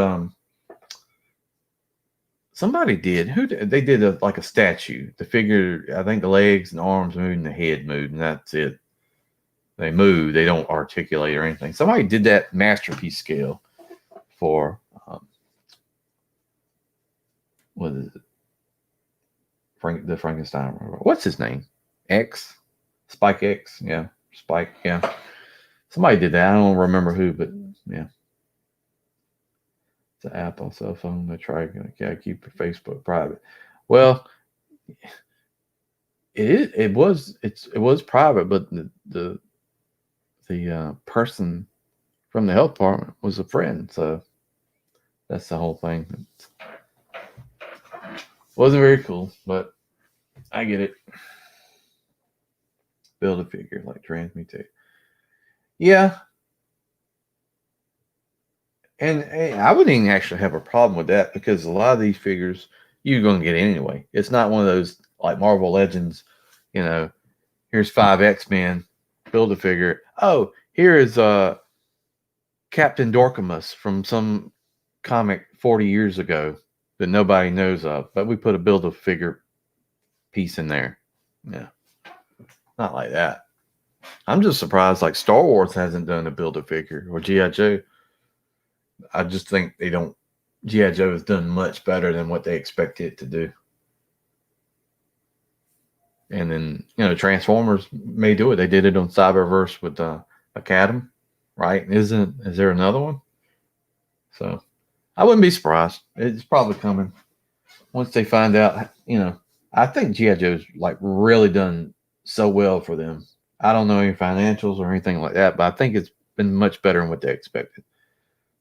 Somebody did. They did like a statue. The figure, I think the legs and arms moved and the head moved, and that's it. They move. They don't articulate or anything. Somebody did that masterpiece scale for what is it? The Frankenstein. What's his name? X? Spike X? Yeah. Spike. Yeah. Somebody did that. I don't remember who, but yeah. It's an app on cell phone. They try to keep your Facebook private. Well, it was private, but the person from the health department was a friend, so that's the whole thing. Wasn't very cool, but I get it. Build a figure like transmutate. Yeah. And I wouldn't even actually have a problem with that, because a lot of these figures you're going to get anyway. It's not one of those like Marvel Legends, here's 5 X-Men, build a figure. Oh, here is Captain Dorkamus from some comic 40 years ago that nobody knows of, but we put a Build-A-Figure piece in there. Yeah, not like that. I'm just surprised like Star Wars hasn't done a Build-A-Figure or G.I. Joe. I just think they don't. G.I. Joe has done much better than what they expected it to do. And then, Transformers may do it. They did it on Cyberverse with Academy, right? Is there another one? So I wouldn't be surprised. It's probably coming once they find out. I think G.I. Joe's like really done so well for them. I don't know any financials or anything like that, but I think it's been much better than what they expected.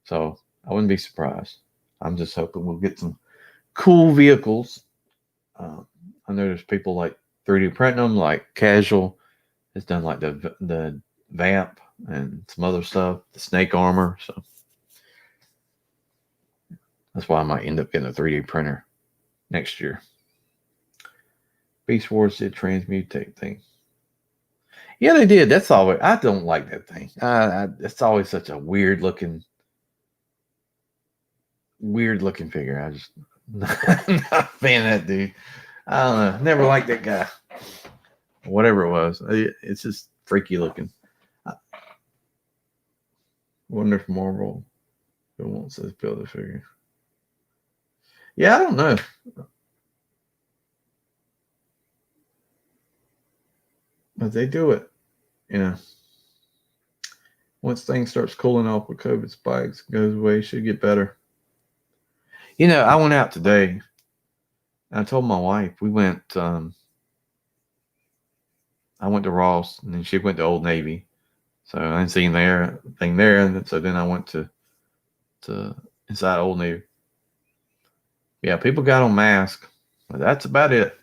So I wouldn't be surprised. I'm just hoping we'll get some cool vehicles. I know there's people like 3D printing them, like Casual has done like the Vamp and some other stuff, the Snake Armor. So that's why I might end up getting a 3D printer next year. Beast Wars did transmutate thing. Yeah, they did. That's always. I don't like that thing. It's always such a weird looking figure. I just not a fan of that dude. I don't know. Never liked that guy. Whatever it was, it's just freaky looking. I wonder if Marvel wants this Build-A-Figure. Yeah, I don't know. But they do it, Once things starts cooling off with COVID spikes, goes away, should get better. I went out today. I told my wife we went. I went to Ross, and then she went to Old Navy. So I didn't see anything there, and so then I went to inside Old Navy. Yeah, people got on masks, but that's about it.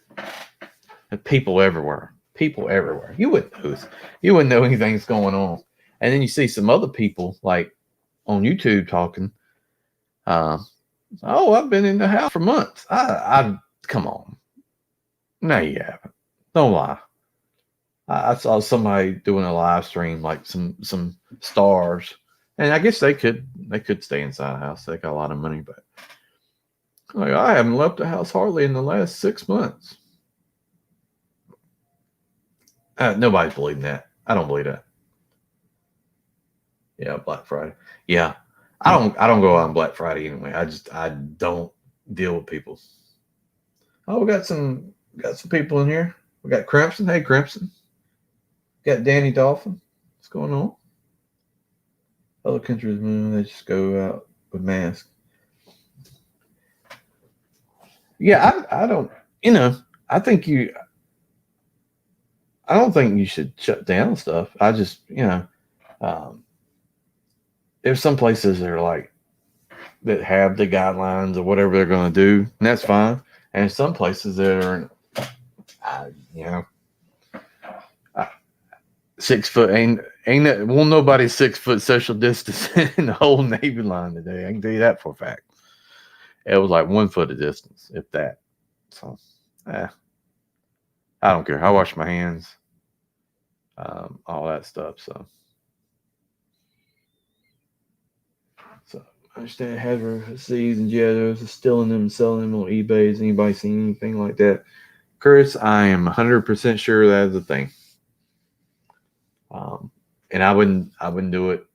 And people everywhere. You wouldn't know anything's going on. And then you see some other people like on YouTube talking. Oh, I've been in the house for months. I come on. No, you haven't. Don't lie. I saw somebody doing a live stream, like some stars, and I guess they could stay inside the house. They got a lot of money, but like, I haven't left the house hardly in the last 6 months. Nobody's believing that. I don't believe that. Yeah, Black Friday. Yeah, I don't go out on Black Friday anyway. I don't deal with people. Oh, we got some people in here. We got Crimson. Hey, Crimson. Got Danny Dolphin. What's going on? Other countries, they just go out with masks. Yeah, I don't. I think I don't think you should shut down stuff. I just, there's some places that are like that have the guidelines of whatever they're going to do, and that's fine. And some places that are, 6 foot ain't nobody 6 foot social distance in the whole Navy line today. I can tell you that for a fact. It was like 1 foot of distance, if that. So, I don't care. I wash my hands, all that stuff. So I understand Hasbro sees and G.I. is stealing them and selling them on eBay. Has anybody seen anything like that? Chris, I am 100% sure that is a thing. And I wouldn't do it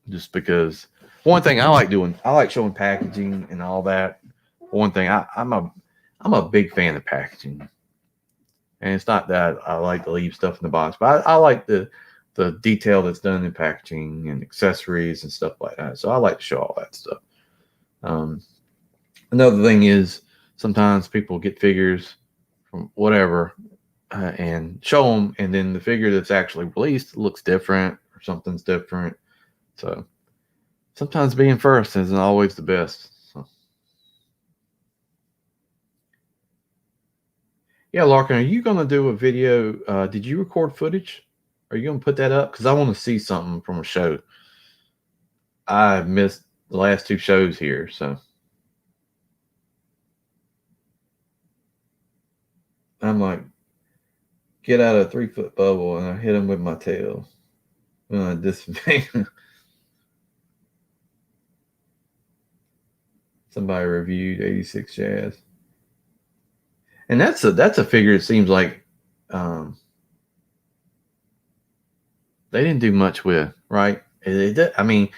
just because. One thing I like showing packaging and all that. One thing I'm a big fan of packaging, and it's not that I like to leave stuff in the box, but I like the detail that's done in packaging and accessories and stuff like that. So I like to show all that stuff. Another thing is sometimes people get figures from whatever and show them, and then the figure that's actually released looks different or something's different. So sometimes being first isn't always the best. So. Yeah, Larkin, are you going to do a video? Did you record footage? Are you going to put that up? Because I want to see something from a show. I missed the last 2 shows here, so. I'm like, get out of a 3-foot bubble, and I hit him with my tail. This thing. Somebody reviewed 86 Jazz. And that's a figure it seems like they didn't do much with, right? I mean,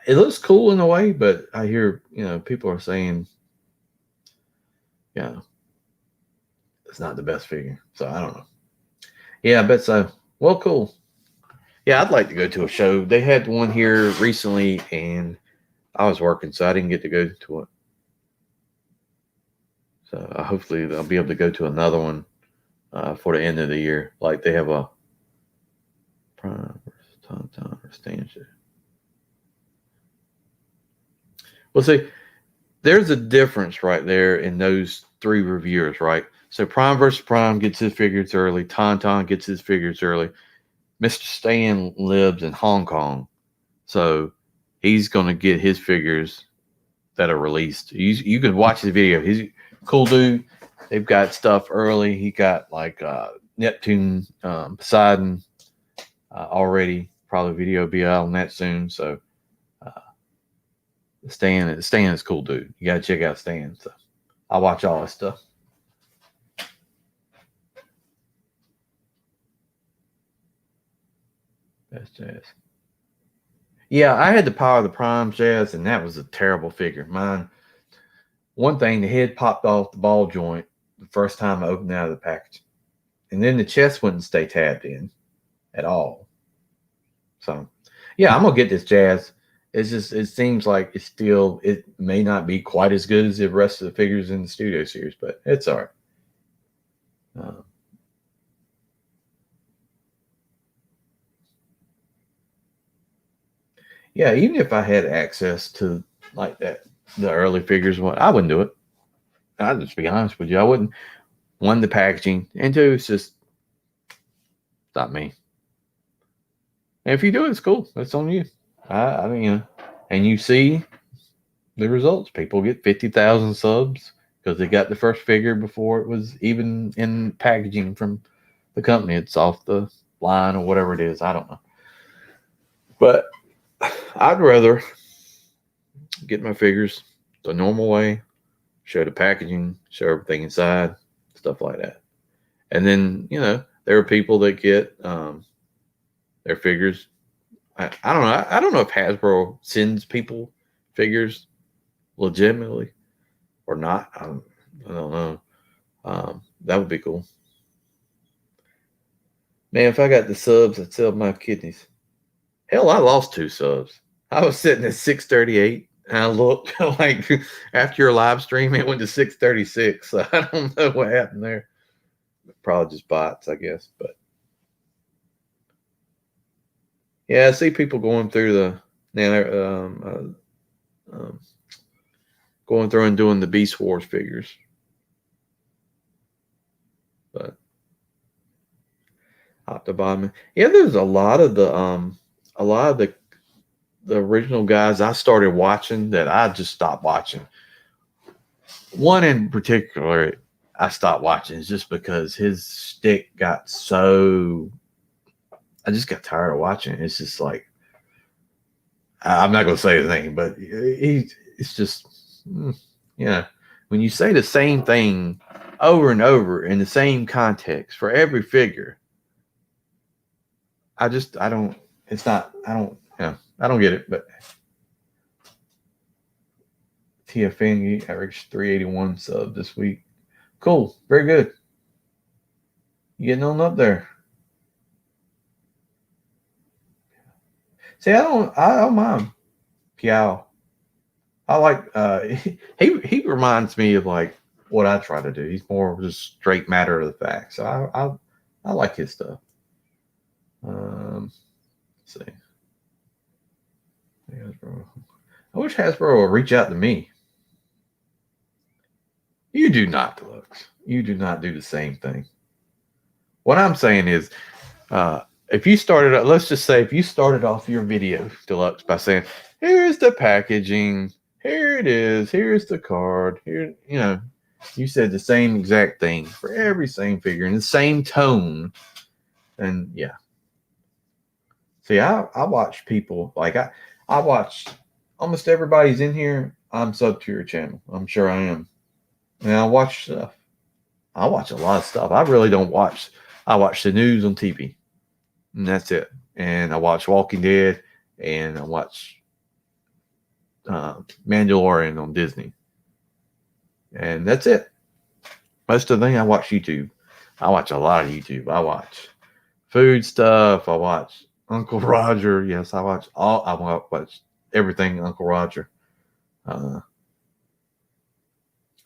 it looks cool in a way, but I hear, people are saying, yeah, it's not the best figure. So I don't know. Yeah, I bet so. Well, cool. Yeah, I'd like to go to a show. They had one here recently, and I was working, so I didn't get to go to it. So hopefully I'll be able to go to another one for the end of the year. Like they have a Prime versus Tauntaun stand show. Well, see, there's a difference right there in those three reviewers, right? So Prime versus Prime gets his figures early. Tauntaun gets his figures early. Mr. Stan lives in Hong Kong, so he's going to get his figures that are released. You can watch the video. He's a cool dude. They've got stuff early. He got like Neptune, Poseidon already. Probably video be out on that soon. So Stan is a cool dude. You got to check out Stan. So I watch all his stuff. Best Jazz. Yeah, I had the Power of the Prime Jazz, and that was a terrible figure. Mine, one thing, the head popped off the ball joint the first time I opened it out of the package. And then the chest wouldn't stay tabbed in at all. So, yeah, I'm going to get this Jazz. It's just, it seems like it may not be quite as good as the rest of the figures in the Studio Series, but it's all right. Yeah, even if I had access to like that, the early figures, I wouldn't do it. I'll just be honest with you. I wouldn't. One, the packaging, and two, it's just not me. And if you do it, it's cool. That's on you. I mean, and you see the results. People get 50,000 subs because they got the first figure before it was even in packaging from the company. It's off the line or whatever it is. I don't know. But I'd rather get my figures the normal way, show the packaging, show everything inside, stuff like that. And then, there are people that get their figures. I don't know. I don't know if Hasbro sends people figures legitimately or not. I don't know. That would be cool. Man, if I got the subs, I'd sell my kidneys. Hell, I lost 2 subs. I was sitting at 638. And I looked like after your live stream, it went to 636. So I don't know what happened there. Probably just bots, I guess. But yeah, I see people going through going through and doing the Beast Wars figures. But Octobotman, yeah, there's a lot of the original guys I started watching that I just stopped watching. One in particular I stopped watching is just because his stick got so. I just got tired of watching it. It's just like, I'm not going to say his name, but it's just, when you say the same thing over and over in the same context for every figure, I don't get it. But TFN averaged 381 sub this week. Cool. Very good. You getting on up there. See, I don't mind Piao. I like he reminds me of like what I try to do. He's more just straight matter of the facts. So I like his stuff. Let's see. I wish Hasbro would reach out to me. You do not, Deluxe. You do not do the same thing. What I'm saying is, if you started, let's just say, if you started off your video, Deluxe, by saying, "Here's the packaging. Here it is. Here's the card. Here, you said the same exact thing for every same figure in the same tone." And yeah. See, I watch people like I watch almost everybody's in here. I'm sub to your channel. I'm sure I am. And I watch stuff. I watch a lot of stuff. I really don't watch. I watch the news on TV, and that's it. And I watch Walking Dead, and I watch Mandalorian on Disney, and that's it. Most of the thing I watch YouTube. I watch a lot of YouTube. I watch food stuff. I watch Uncle Roger. Yes, I watch all. I watch everything Uncle Roger. Uh,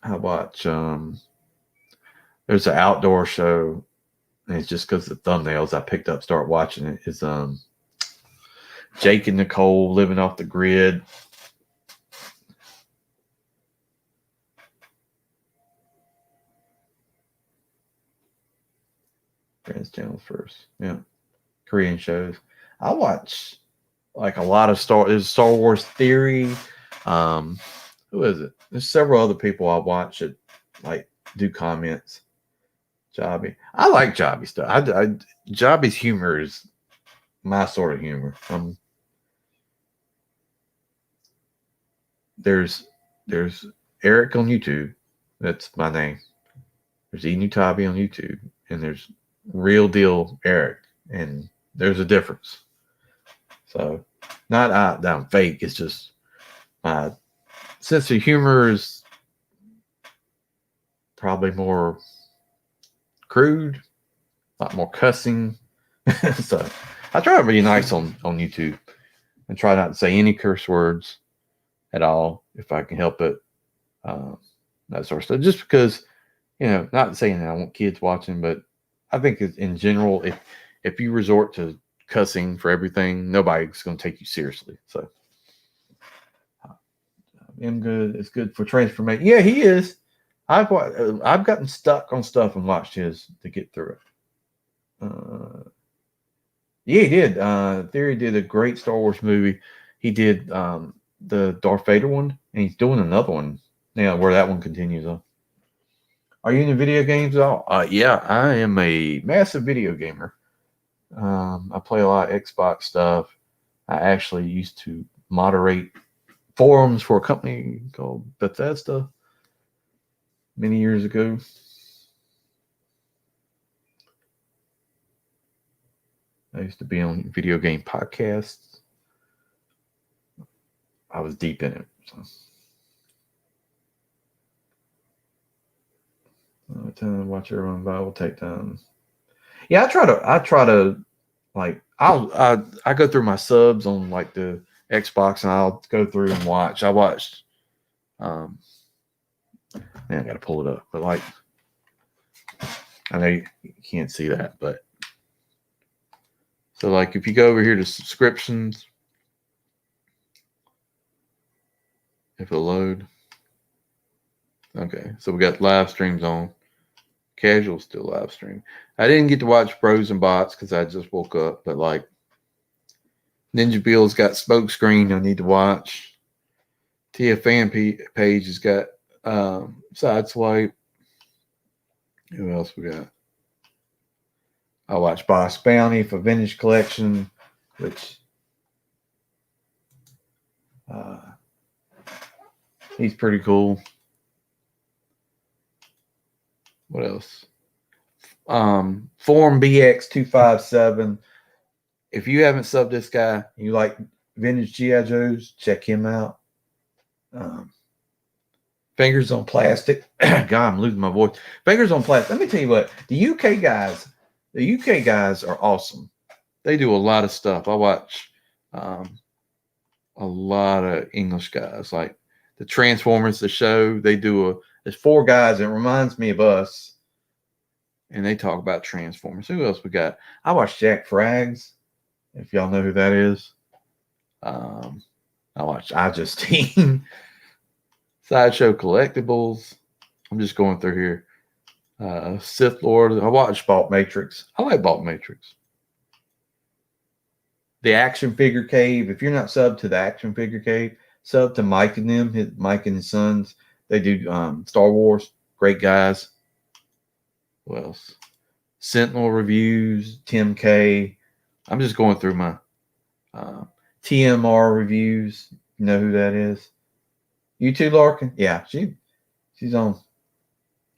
I watch. There's an outdoor show, and it's just because the thumbnails I picked up, start watching it. Is Jake and Nicole living off the grid. Trans channel first, yeah. Korean shows. I watch like a lot of There's Star Wars Theory. Um, who is it? There's several other people I watch that like do comments. Jobby, I like Jobby stuff. Jobby's humor is my sort of humor. There's Eric on YouTube. That's my name. There's Enutabi on YouTube, and there's Real Deal Eric, and there's a difference. So, not that I'm fake. It's just my sense of humor is probably more crude, a lot more cussing. So, I try to be nice on YouTube and try not to say any curse words at all if I can help it. That sort of stuff. Just because, not saying that I want kids watching, but I think in general, if you resort to cussing for everything, nobody's going to take you seriously. So, I'm good. It's good for transformation. Yeah, he is. I've gotten stuck on stuff and watched his to get through it. Yeah, he did. Theory did a great Star Wars movie. He did the Darth Vader one, and he's doing another one now where that one continues on. Are you into video games at all? Yeah, I am a massive video gamer. I play a lot of Xbox stuff. I actually used to moderate forums for a company called Bethesda many years ago. I used to be on video game podcasts. I was deep in it. So. Time watch everyone Bible take time. Yeah, I try to like I go through my subs on like the Xbox, and I'll go through and watch. I watched man, I gotta pull it up, but like I know you can't see that, but so like if you go over here to subscriptions, if it'll load. Okay, so we got live streams on. Casual still live stream. I didn't get to watch Bros and Bots because I just woke up, but like Ninja Bill's got Smoke Screen I need to watch. Tia fan page has got Sideswipe. Who else we got? I watch Boss Bounty for Vintage Collection, which he's pretty cool. What else? Form BX257. If you haven't subbed this guy, you like vintage G.I. Joes, check him out. Fingers on Plastic. God, I'm losing my voice. Fingers on Plastic. Let me tell you what, the UK guys are awesome. They do a lot of stuff. I watch a lot of English guys, like the Transformers, the show. There's 4 guys. It reminds me of us. And they talk about Transformers. Who else we got? I watch Jack Frags, if y'all know who that is. I watch I Justine. Sideshow Collectibles. I'm just going through here. Sith Lord. I watch Balt Matrix. I like Balt Matrix. The Action Figure Cave. If you're not subbed to the Action Figure Cave, sub to Mike and them. Mike and his sons. They do Star Wars. Great guys. What else? Sentinel Reviews. Tim K. I'm just going through my TMR reviews. You know who that is? You too, Larkin? Yeah, she's on.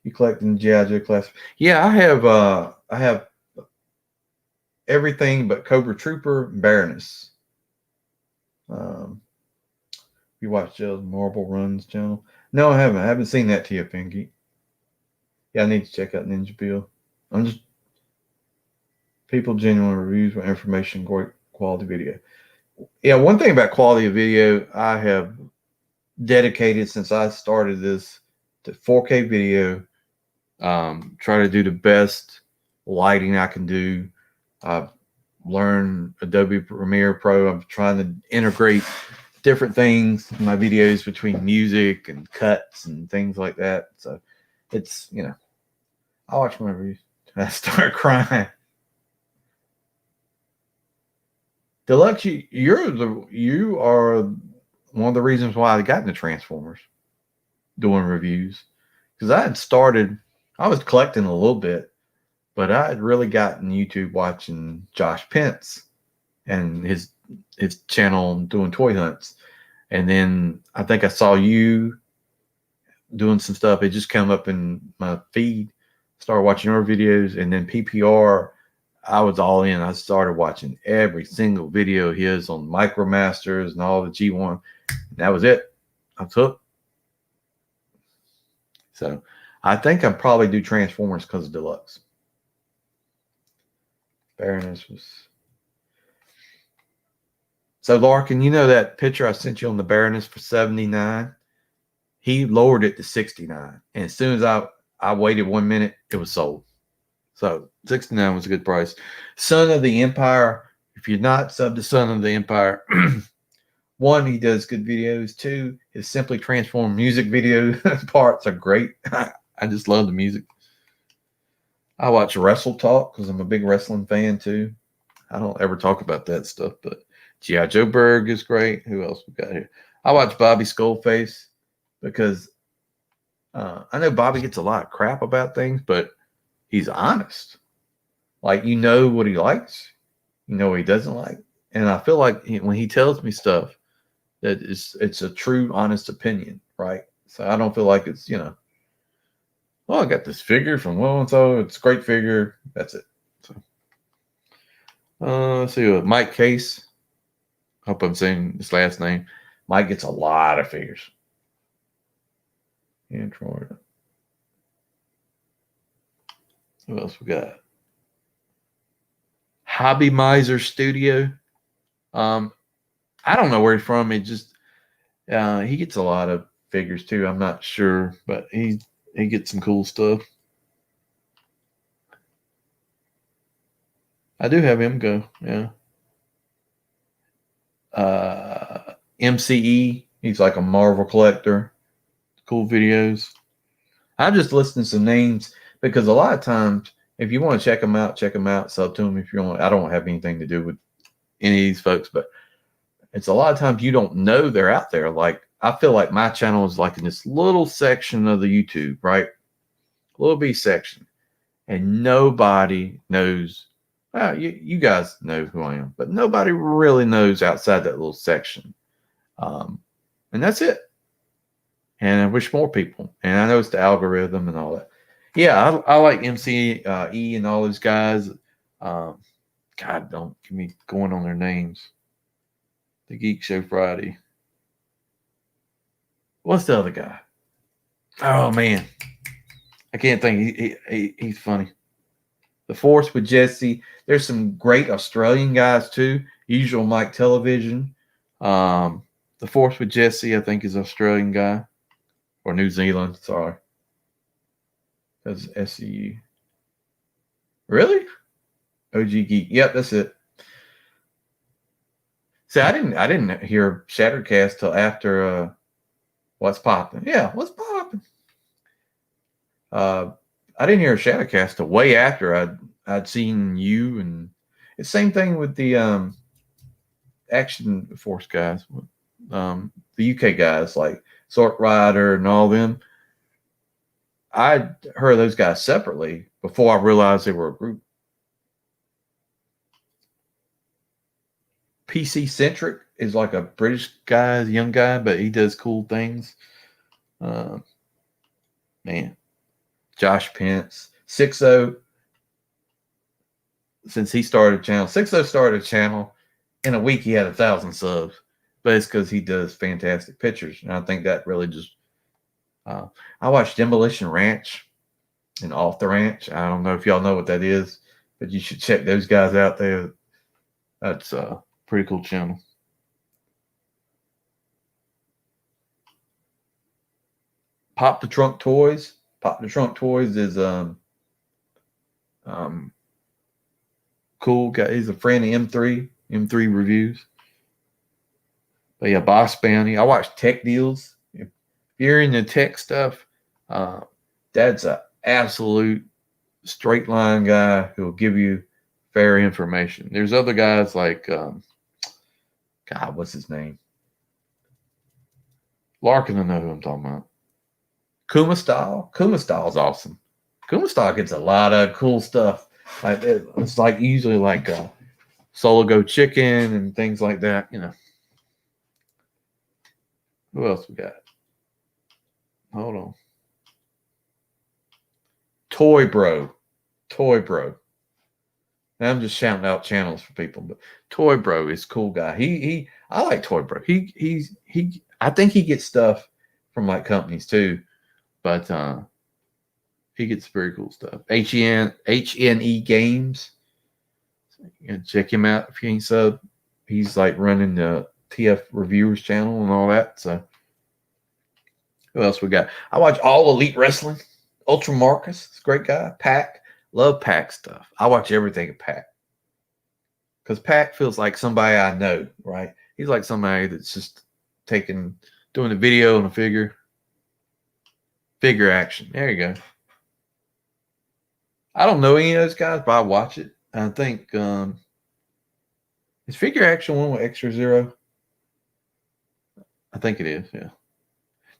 You collecting G.I. Joe class? Yeah, I have everything but Cobra Trooper and Baroness. You watch Joe's Marble Runs channel? No, I haven't. I haven't seen that to you, Pinky. Yeah, I need to check out Ninja Bill. I'm just people genuine reviews with information, great quality video. Yeah, one thing about quality of video, I have dedicated since I started this to 4K video. Try to do the best lighting I can do. I've learned Adobe Premiere Pro. I'm trying to integrate different things in my videos between music and cuts and things like that. So it's, I watch my reviews. I start crying. Deluxe, you are one of the reasons why I got into Transformers doing reviews. Because I was collecting a little bit, but I had really gotten YouTube watching Josh Pence and his channel doing toy hunts. And then I think I saw you doing some stuff. It just came up in my feed. Started watching your videos, and then PPR, I was all in. I started watching every single video of his on Micromasters and all the G1. And that was it. I was hooked. So I think I'll probably do Transformers because of Deluxe. Baroness was. So Larkin, you know that picture I sent you on the Baroness for 79? He lowered it to 69. And as soon as I waited 1 minute, it was sold. So 69 was a good price. Son of the Empire. If you're not sub to Son of the Empire, one, he does good videos. Two, his Simply Transformed music video parts are great. I just love the music. I watch Wrestle Talk because I'm a big wrestling fan too. I don't ever talk about that stuff, but G.I. Joe Berg is great. Who else we got here? I watch Bobby Skullface because I know Bobby gets a lot of crap about things, but he's honest. Like, you know what he likes, you know what he doesn't like. And I feel like when he tells me stuff, that it's a true, honest opinion, right? So I don't feel like it's, I got this figure from so it's a great figure. That's it. So let's see what Mike Case. Hope I'm saying his last name. Mike gets a lot of figures. In Florida. What else we got? Hobby Miser Studio. I don't know where he's from. It just he gets a lot of figures too. I'm not sure, but he gets some cool stuff. I do have him go. Yeah. MCE. He's like a Marvel collector. Cool videos. I'm just listing some names because a lot of times, if you want to check them out, sub to them if you want. I don't have anything to do with any of these folks, but it's a lot of times you don't know they're out there. Like, I feel like my channel is like in this little section of the YouTube, right? Little B section. And nobody knows. You guys know who I am, but nobody really knows outside that little section. And that's it. And I wish more people. And I know it's the algorithm and all that. Yeah, I like MCE and all those guys. God, don't give me going on their names. The Geek Show Friday. What's the other guy? Oh man, I can't think. He's funny. The Force with Jesse. There's some great Australian guys too. Usual Mike Television. The Force with Jesse, I think, is an Australian guy. Or New Zealand, sorry. That's SCU. Really? OG Geek. Yep, that's it. See, I didn't hear Shattercast till after What's Poppin'. Yeah, What's Poppin'? I didn't hear Shadowcast till way after I'd seen you, and it's the same thing with the Action Force guys, the UK guys like Sork Rider and all them. I heard those guys separately before I realized they were a group. PC Centric is like a British guy, young guy, but he does cool things. Uh, man, Josh Pence, 6-0. Since he started a channel, 6-0 started a channel. In a week, he had 1,000 subs. But it's because he does fantastic pictures. And I think that really just. I watched Demolition Ranch and Off the Ranch. I don't know if y'all know what that is, but you should check those guys out there. That's a pretty cool channel. Pop the Trunk Toys. Pop the Trunk Toys is cool guy. He's a friend of M3 reviews. But yeah, Boss Bounty. I watch Tech Deals. If you're into tech stuff, that's an absolute straight line guy who will give you fair information. There's other guys like, God, what's his name? Larkin, I know who I'm talking about. Kuma Style. Kuma Style is awesome. Kuma Style gets a lot of cool stuff. Like it's like usually like Solo Go Chicken and things like that. You know. Who else we got? Hold on. Toy Bro. Now I'm just shouting out channels for people, but Toy Bro is a cool guy. I like Toy Bro. I think he gets stuff from like companies too, but he gets very cool stuff. HNE Games. You can check him out if you ain't sub. He's like running the TF Reviewers channel and all that. So who else we got? I watch All Elite Wrestling. Ultra Marcus, it's a great guy. Pac, love Pac stuff. I watch everything of Pac. Because Pac feels like somebody I know, right? He's like somebody that's just doing a video on a figure action. There you go. I don't know any of those guys, but I watch it. I think is figure action one with Extra Zero? I think it is, yeah.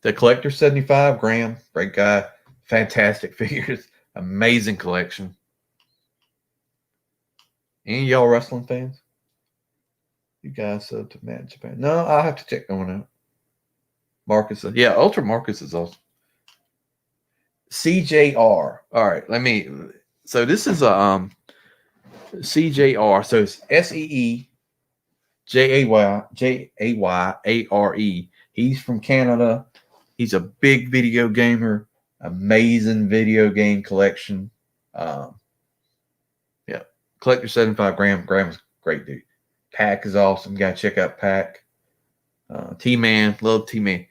The Collector 75, Graham, great guy. Fantastic figures. Amazing collection. Any of y'all wrestling fans? You guys to Matt Japan? No, I'll have to check that one out. Marcus. Yeah, Ultra Marcus is awesome. CJR. All right, so this is a CJR. So it's SEEJAYAYARE. He's from Canada. He's a big video gamer. Amazing video game collection. Yeah. Collector 75 Graham. Graham's a great dude. Pac is awesome. Gotta check out Pac. T-Man. Love T-Man.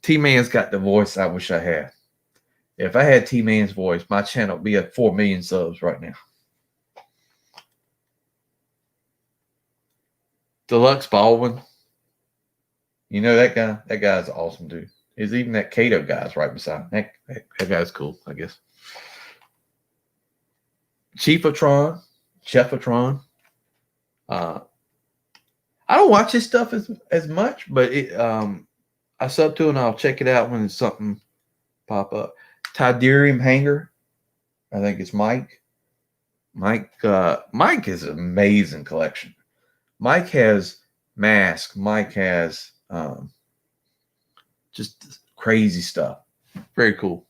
T-Man's got the voice I wish I had. If I had T-Man's voice, my channel would be at 4 million subs right now. Deluxe Baldwin. You know that guy? That guy's an awesome dude. Is even that Kato guy's right beside him. That guy's cool, I guess. Chefatron. I don't watch his stuff as much, but I sub to it and I'll check it out when it's something pop up. Tidarium Hanger. I think it's Mike. Mike has an amazing collection. Mike has masks. Mike has just crazy stuff. Very cool.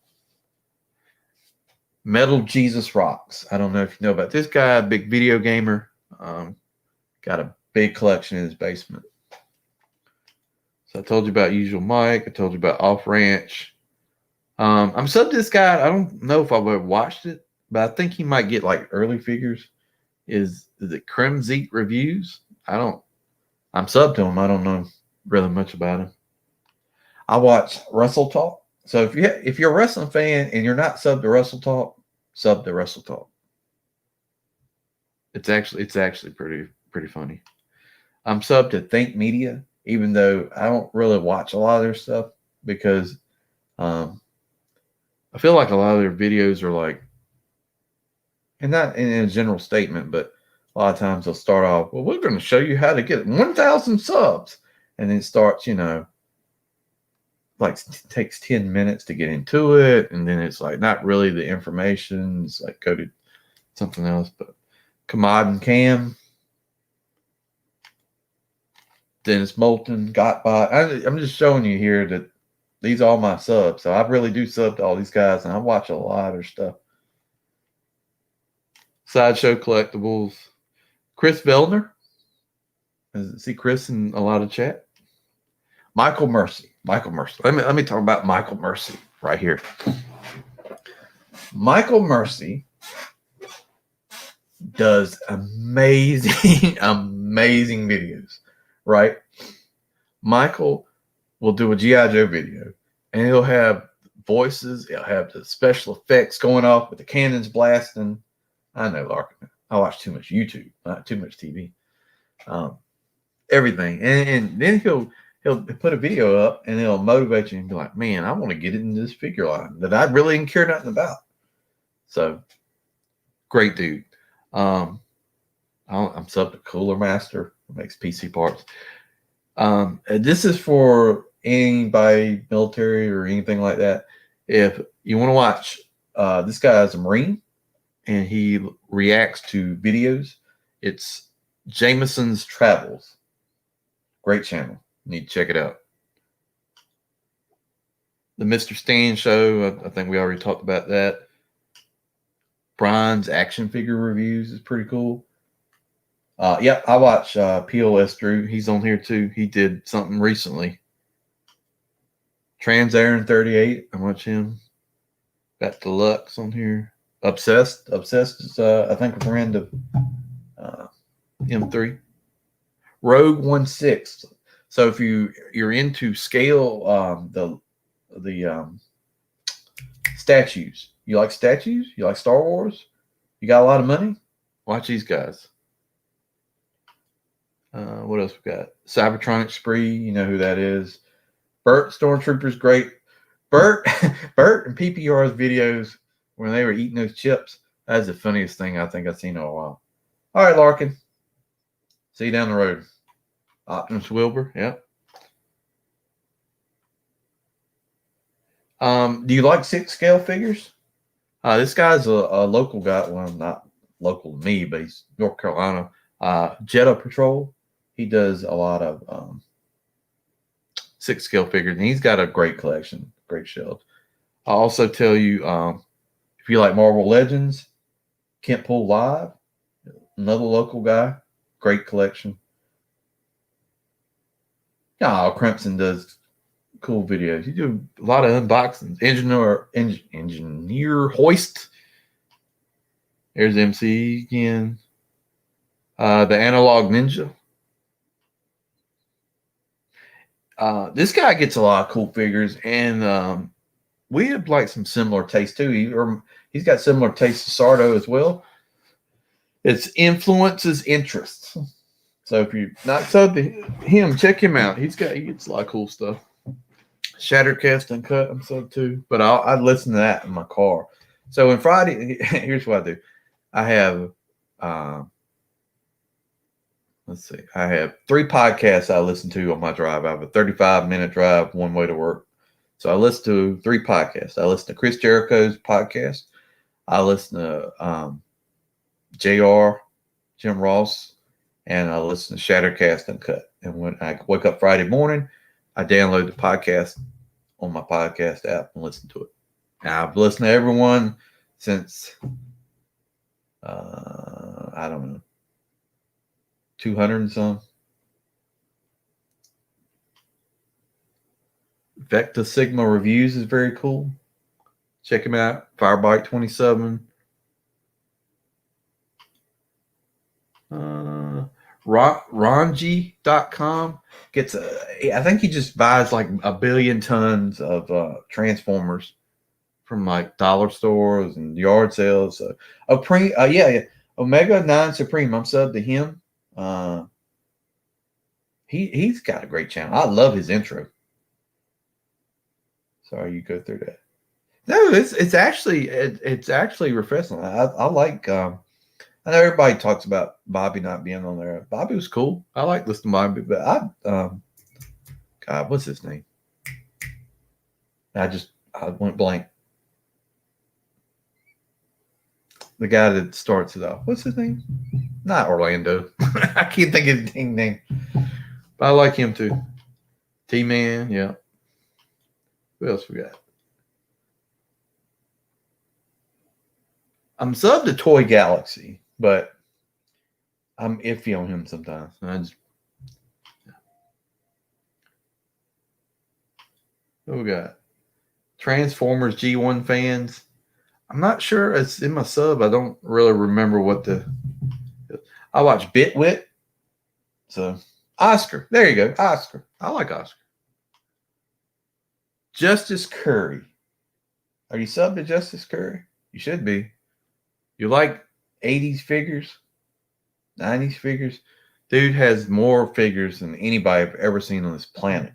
Metal Jesus Rocks. I don't know if you know about this guy, big video gamer. Got a big collection in his basement. So I told you about Usual Mike. I told you about Off Ranch. I'm subbed to this guy. I don't know if I've ever watched it, but I think he might get like early figures. Is it Crimzeet Reviews? I'm subbed to him. I don't know really much about him. I watch Wrestle Talk. So if you're a wrestling fan and you're not subbed to Wrestle Talk, sub to Wrestle Talk. It's actually pretty funny. I'm subbed to Think Media, even though I don't really watch a lot of their stuff because I feel like a lot of their videos are like, and not in a general statement, but a lot of times they'll start off, well, we're going to show you how to get 1,000 subs. And then it starts, like takes 10 minutes to get into it. And then it's like not really the information. It's like go to something else. But Kamad and Cam, Dennis Moulton, Gotbot. I'm just showing you here that These are all my subs. So I really do sub to all these guys, and I watch a lot of their stuff. Sideshow Collectibles. Chris Vellner. See Chris in a lot of chat. Michael Mercy. Michael Mercy. Let me talk about Michael Mercy right here. Michael Mercy does amazing, amazing videos, right? Michael will do a G.I. Joe video, and he'll have voices. He'll have the special effects going off with the cannons blasting. I know, Larkin. I watch too much YouTube, not too much TV. Everything, and then he'll put a video up, and he'll motivate you and be like, "Man, I want to get into this figure line that I really didn't care nothing about." So, great dude. I'm sub to Cooler Master, makes PC parts. This is for anybody, military or anything like that. If you want to watch, this guy is a Marine, and he reacts to videos. It's Jameson's Travels. Great channel. You need to check it out. The Mr. Stan Show, I think we already talked about that. Brian's action figure reviews is pretty cool. Yeah, I watch POS Drew. He's on here too. He did something recently. Trans Aaron 38. I watch him. Got Deluxe on here. Obsessed. Obsessed is I think a friend of M3. Rogue 1/6. So if you're into scale, the statues. You like statues? You like Star Wars? You got a lot of money? Watch these guys. What else we got? Cybertronic Spree. You know who that is. Bert Stormtrooper's great. Bert and PPR's videos when they were eating those chips. That's the funniest thing I think I've seen in a while. All right, Larkin. See you down the road. Optimus Wilbur. Yep. Do you like 6 scale figures? This guy's a local guy. Well, not local to me, but he's North Carolina. Jetta Patrol. He does a lot of 6 scale figures, and he's got a great collection, great shelves. I'll also tell you, if you like Marvel Legends, Kent Pool Live, another local guy, great collection. Yeah, Crimson does cool videos. You do a lot of unboxings. Engineer Hoist. There's MC again. The Analog Ninja. This guy gets a lot of cool figures, and we have like some similar taste too. He's got similar taste to Sardo as well. It's influences interests. So if you're not sub to him, check him out. He gets a lot of cool stuff. Shattercast Uncut, I'm sub to, but I listen to that in my car. So on Friday, here's what I do. I have let's see. I have 3 podcasts I listen to on my drive. I have a 35-minute drive one way to work. So I listen to 3 podcasts. I listen to Chris Jericho's podcast. I listen to JR, Jim Ross, and I listen to Shattercast Uncut. And when I wake up Friday morning, I download the podcast on my podcast app and listen to it. Now, I've listened to everyone since, I don't know, 200 and some. Vecta Sigma Reviews is very cool. Check him out. Firebite 27. Ronji.com gets I think he just buys like 1 billion tons of Transformers from like dollar stores and yard sales. Yeah. Omega 9 Supreme. I'm sub to him. He's got a great channel. I love his intro. Sorry, you go through that. No, it's actually refreshing. I like. I know everybody talks about Bobby not being on there. Bobby was cool. I like listening to Bobby, but God, what's his name? I went blank. The guy that starts it off. What's his name? Not Orlando. I can't think of his name. But I like him too. T-Man, yeah. Who else we got? I'm sub to Toy Galaxy, but I'm iffy on him sometimes. Who we got? Transformers G1 fans. I'm not sure it's in my sub. I don't really remember what the. I watch Bitwit. So Oscar. There you go. Oscar. I like Oscar. Justice Curry. Are you subbed to Justice Curry? You should be. You like 80s figures? 90s figures? Dude has more figures than anybody I've ever seen on this planet.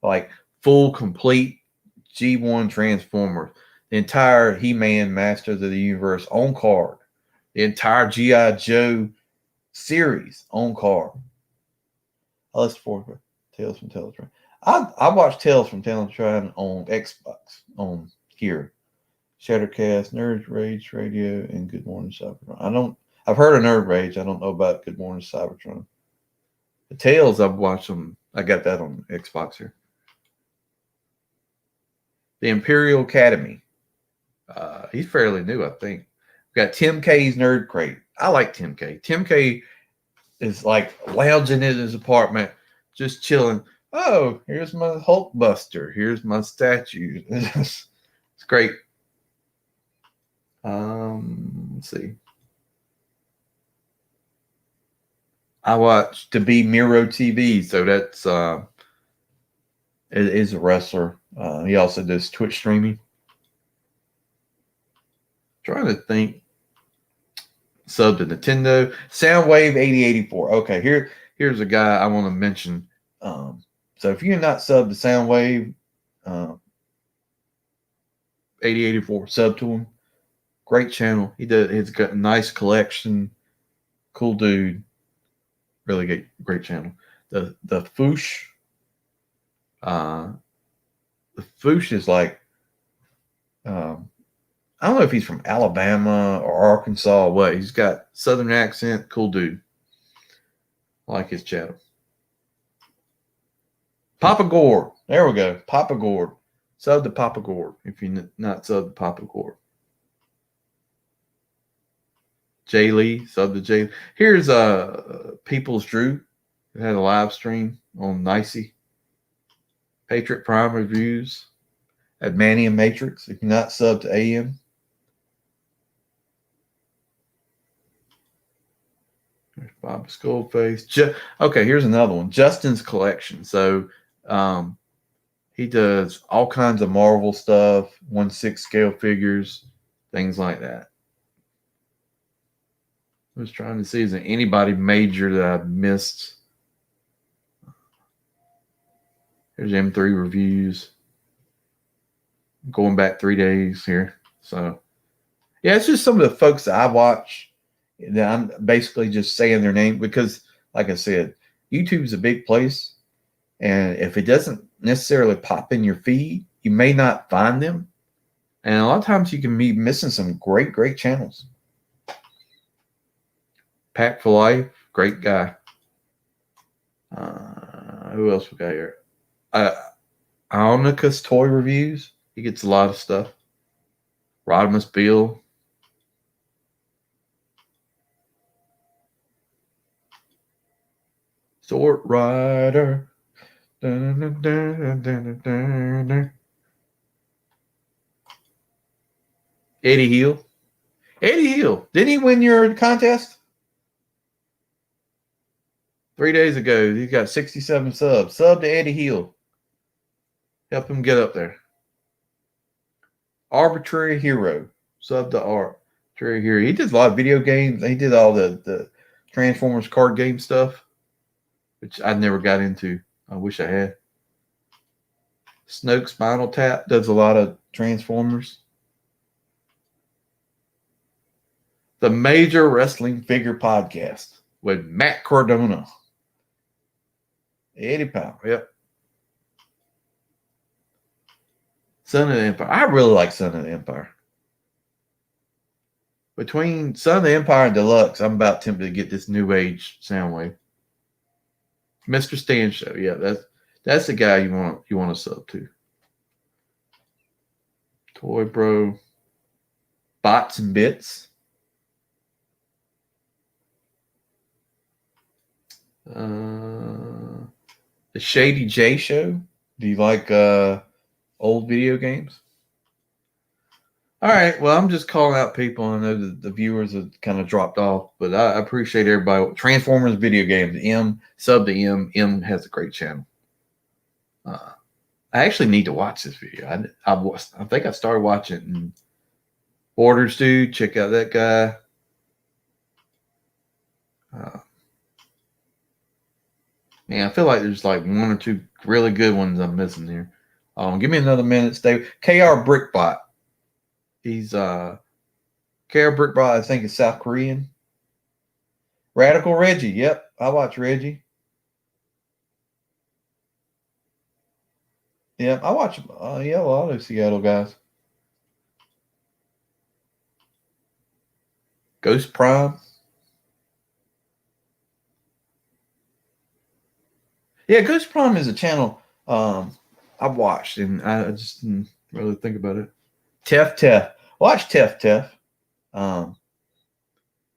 Like full, complete G1 Transformers. The entire He-Man Masters of the Universe on card. The entire G.I. Joe series on card. Oh, that's for Tales from Teletron. I watched Tales from Teletron on Xbox on here. Shattercast, Nerd Rage Radio, and Good Morning Cybertron. I've heard of Nerd Rage. I don't know about Good Morning Cybertron. The Tales, I've watched them. I got that on Xbox here. The Imperial Academy. He's fairly new, I think. We got Tim K's Nerd Crate. I like Tim K. Tim K is like lounging in his apartment, just chilling. Oh, here's my Hulk Buster. Here's my statue. It's great. Let's see. I watch To Be Miro TV, so that's is a wrestler. He also does Twitch streaming. Trying to think. Sub to Nintendo. Soundwave 8084. Okay, here's a guy I want to mention. So if you're not subbed to Soundwave 8084, sub to him. Great channel. He's got a nice collection. Cool dude. Really great channel. The Foosh. The Foosh is like I don't know if he's from Alabama or Arkansas or what. He's got Southern accent. Cool dude. I like his channel. Papa Gore. There we go. Papa Gore. Sub to Papa Gore if you're not sub to Papa Gore. Jay Lee. Sub to Jay. Here's People's Drew. Who had a live stream on Nicey. Patriot Prime Reviews. Admanium Matrix. If you're not sub to AM. There's Bob Skullface. Okay, here's another one. Justin's Collection. So he does all kinds of Marvel stuff, 1/6 scale figures, things like that. I was trying to see, is there anybody major that I've missed? Here's M3 reviews. Going back 3 days here. So, yeah, it's just some of the folks that I watch. That I'm basically just saying their name because, like I said, YouTube's a big place. And if it doesn't necessarily pop in your feed, you may not find them. And a lot of times you can be missing some great, great channels. Pack for Life, great guy. Who else we got here? Ionica's Toy Reviews. He gets a lot of stuff. Rodimus Bill. Sword Rider. Eddie Hill. Eddie Hill. Didn't he win your contest? 3 days ago. He's got 67 subs. Sub to Eddie Hill. Help him get up there. Arbitrary Hero. Sub to Arbitrary Hero. He did a lot of video games. He did all the Transformers card game stuff, which I never got into. I wish I had. Snoke Spinal Tap does a lot of Transformers. The Major Wrestling Figure Podcast with Matt Cardona. Eddie Powell, yep. Son of the Empire. I really like Son of the Empire. Between Son of the Empire and Deluxe, I'm about tempted to get this New Age Soundwave. Mr. Stan Show, yeah, that's the guy you want to sub to. Toy Bro. Bots and Bits. The Shady J Show. Do you like old video games? All right. Well, I'm just calling out people. I know that the viewers have kind of dropped off, but I appreciate everybody. Transformers video games. Sub to M. M has a great channel. I actually need to watch this video. I think I started watching Borders Dude. Check out that guy. Man, I feel like there's like one or two really good ones I'm missing here. Give me another minute, Stay. KR Brickbot. He's KR Brickbot, I think is South Korean. Radical Reggie. Yep, I watch Reggie. Yeah, I watch a lot of Seattle guys. Ghost Prime. Yeah, Ghost Prime is a channel I've watched, and I just didn't really think about it. Tef. Watch Tef.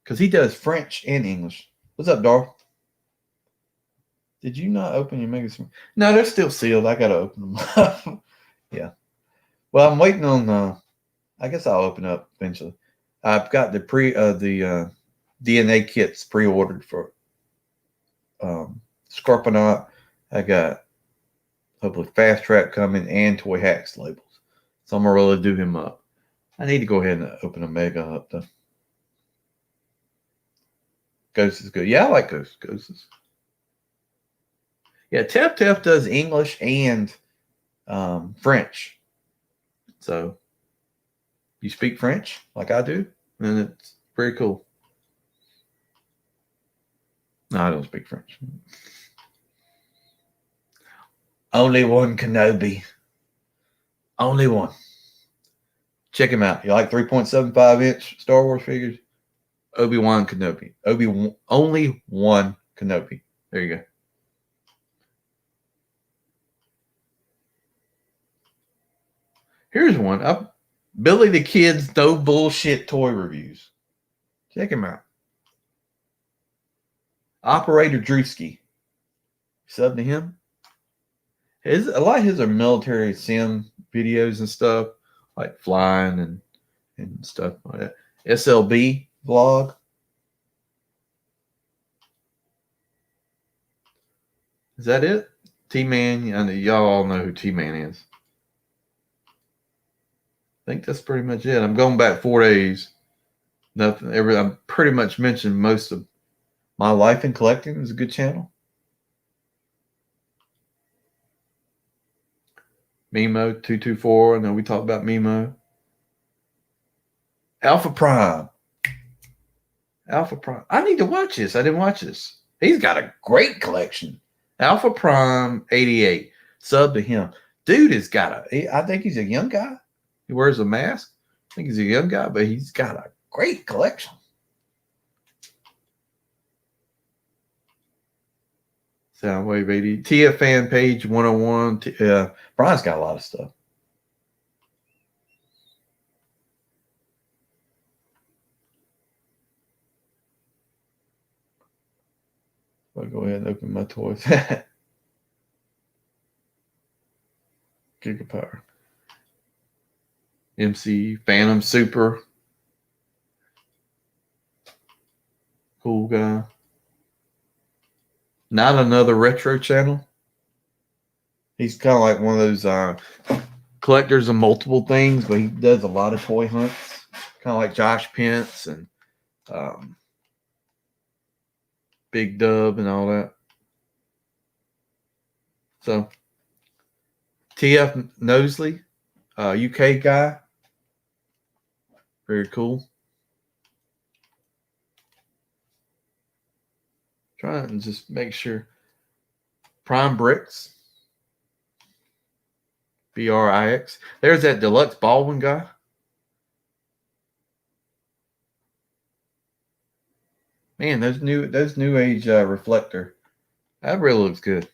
Because he does French and English. What's up, Darl? Did you not open your Mega? No, they're still sealed. I got to open them up. Yeah. Well, I'm waiting on, I guess I'll open up eventually. I've got the DNA kits pre-ordered for Scorponaut. I got hopefully Fast Track coming and Toy Hacks labels. So I'm going to really do him up. I need to go ahead and open a Mega up though. Ghost is good. Yeah, I like Ghost. Ghost is. Yeah, Tef does English and French. So you speak French like I do, and it's very cool. No, I don't speak French. Only one Kenobi. Only one. Check him out. You like 3.75-inch Star Wars figures? Obi-Wan Kenobi. Only one Kenobi. There you go. Here's one. Billy the Kid's No Bullshit Toy Reviews. Check him out. Operator Drewski. Sub to him. A lot of his are military sim videos and stuff, like flying and stuff like that. SLB vlog. Is that it? T-Man. I know y'all all know who T-Man is. I think that's pretty much it. I'm going back 4 days. Nothing. I'm pretty much mentioned most of my life in collecting. Is a good channel. Mimo 224. I know we talked about Mimo. Alpha Prime. I need to watch this. I didn't watch this. He's got a great collection. Alpha Prime 88. Sub to him. Dude has got I think he's a young guy. He wears a mask. I think he's a young guy, but he's got a great collection. Soundwave 80. TF fan page 101. Brian's got a lot of stuff. I'll go ahead and open my toys. Gigapower. MC Phantom Super. Cool guy. Not another retro channel. He's kind of like one of those collectors of multiple things, but he does a lot of toy hunts. Kind of like Josh Pence and Big Dub and all that. So TF Nosley, UK guy. Very cool. Trying to just make sure. Prime Bricks. BRIX. There's that Deluxe Baldwin guy. Man, those new age reflector. That really looks good.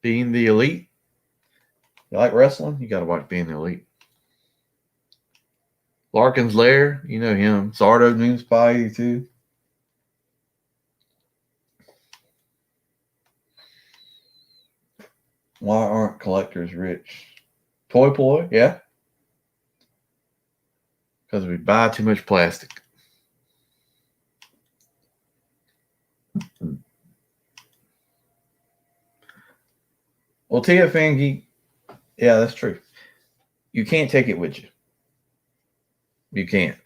Being the Elite. You like wrestling? You got to watch Being the Elite. Larkin's Lair, you know him. Sardo News Spy too. Why aren't collectors rich? Toy Ploy, yeah. Because we buy too much plastic. Well, TFN Geek, yeah, that's true. You can't take it with you. You can't.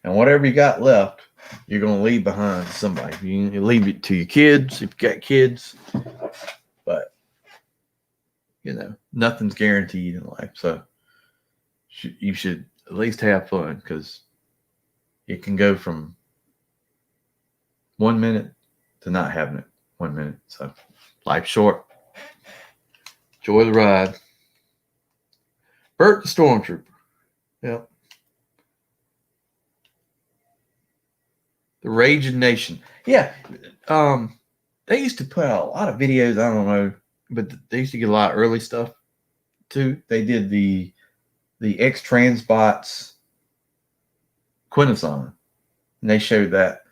And whatever you got left, you're going to leave behind to somebody. You leave it to your kids if you got kids. But, you know, nothing's guaranteed in life. So you should at least have fun, because it can go from 1 minute to not having it 1 minute. So life's short. Enjoy the ride. Bert the Stormtrooper. Yep. The Raging Nation. Yeah. They used to put out a lot of videos. I don't know, but they used to get a lot of early stuff too. They did the X Transbots Quintesson, and they showed that,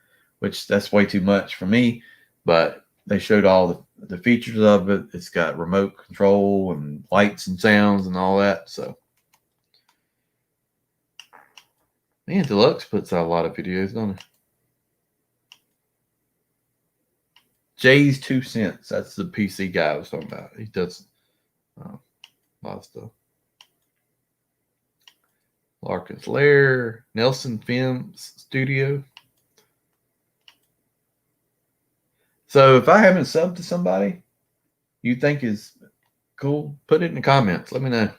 which that's way too much for me, but they showed all the features of it. It's got remote control and lights and sounds and all that. So, man, Deluxe puts out a lot of videos, don't it? Jay's 2 cents. That's the PC guy I was talking about. He does a lot of stuff. Larkin's Lair, Nelson Films Studio. So if I haven't subbed to somebody you think is cool, put it in the comments. Let me know.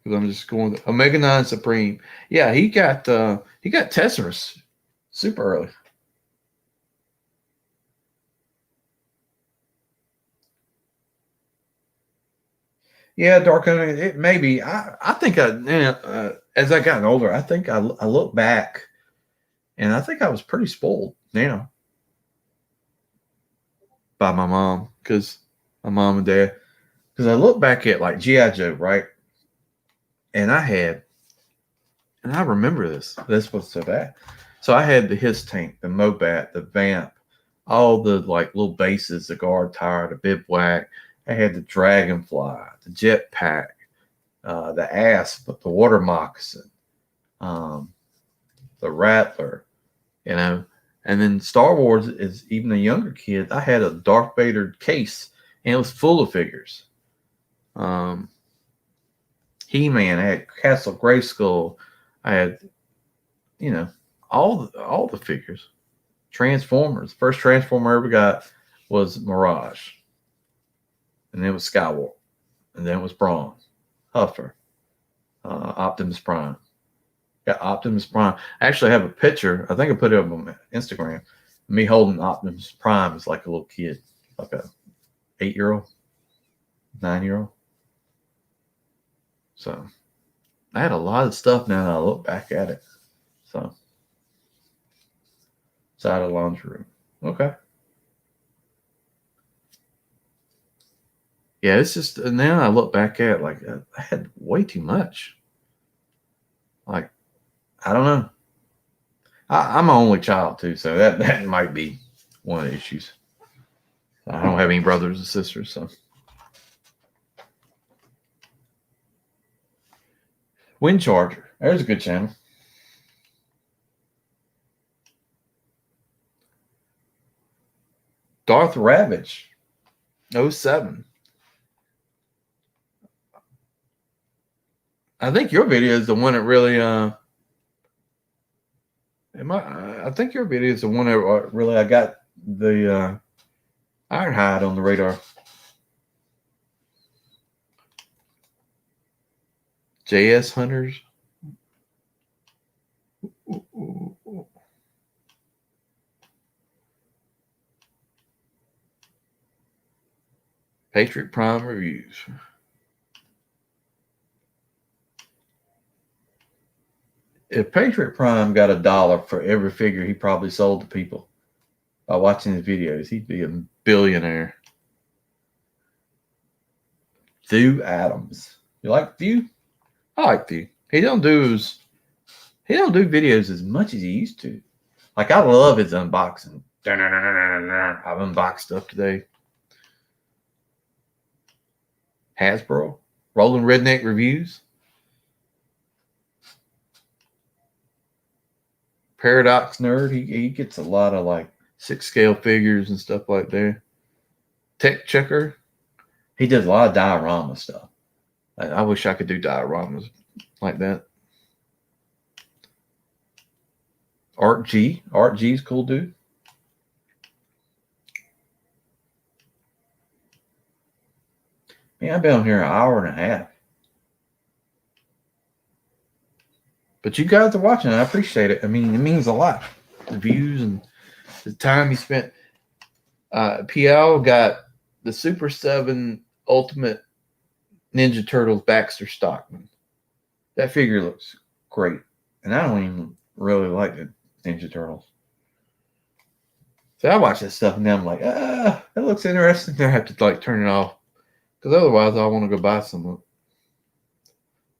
Because I'm just going with Omega 9 Supreme. Yeah, he got Tesserus super early. Yeah, Dark Owning, it maybe. I think as I gotten older, I think I look back, and I think I was pretty spoiled now by my mom, because my mom and dad. Because I look back at like G.I. Joe, right? And I remember this. This was so bad. So I had the Hiss Tank, the Mobat, the Vamp, all the like little bases, the guard tire, the bivouac. I had the Dragonfly, the Jetpack, the Asp, the Water Moccasin, the Rattler, you know. And then Star Wars, is even a younger kid, I had a Darth Vader case, and it was full of figures. He-Man, I had Castle Grayskull, I had, you know, all the figures. Transformers. First Transformer I ever got was Mirage. And then it was Skywalker. And then it was Brawn, Huffer, Optimus Prime. Got Optimus Prime. I actually have a picture. I think I put it up on my Instagram. Me holding Optimus Prime as like a little kid, like a 8-year-old, 9-year-old. So I had a lot of stuff now that I look back at it. So side of the laundry room. Okay. Yeah, it's just now I look back at it, like I had way too much. Like, I don't know. I'm an only child too, so that might be one of the issues. I don't have any brothers and sisters, so. Wind Charger. There's a good channel. Darth Ravage. 07. I think your video is the one that really I think your video is the one that really I got the Ironhide on the radar. JS Hunters. Patriot Prime reviews. If Patriot Prime got $1 for every figure he probably sold to people by watching his videos, he'd be a billionaire. Thew Adams. You like Thew? I like Thew. He don't do videos as much as he used to. Like, I love his unboxing. I've unboxed stuff today. Hasbro, Rolling Redneck Reviews, Paradox Nerd. He gets a lot of like 6-scale figures and stuff like that. Tech Checker. He does a lot of diorama stuff. I wish I could do dioramas like that. Art G's cool dude. Man, I've been on here an hour and a half. But you guys are watching. I appreciate it. I mean, it means a lot. The views and the time you spent. PL got the Super 7 Ultimate Ninja Turtles Baxter Stockman. That figure looks great. And I don't even really like the Ninja Turtles. So I watch that stuff and then I'm like, that looks interesting. I have to like turn it off. Because otherwise I want to go buy some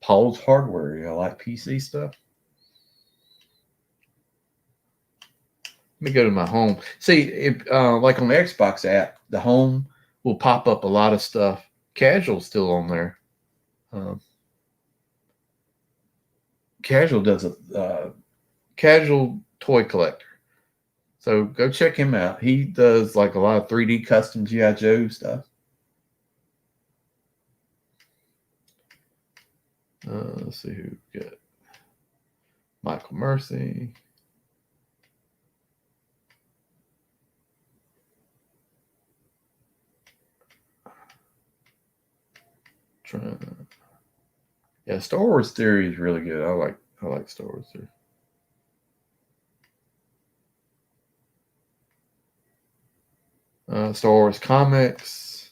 Paul's Hardware. You know, like PC stuff. Let me go to my home. See, if like on the Xbox app, the home will pop up a lot of stuff. Casual's still on there. Casual does a Casual toy collector. So go check him out. He does like a lot of 3D custom G.I. Joe stuff. Let's see who we got. Michael Mercy. Yeah, Star Wars Theory is really good. I like Star Wars Theory. Star Wars Comics.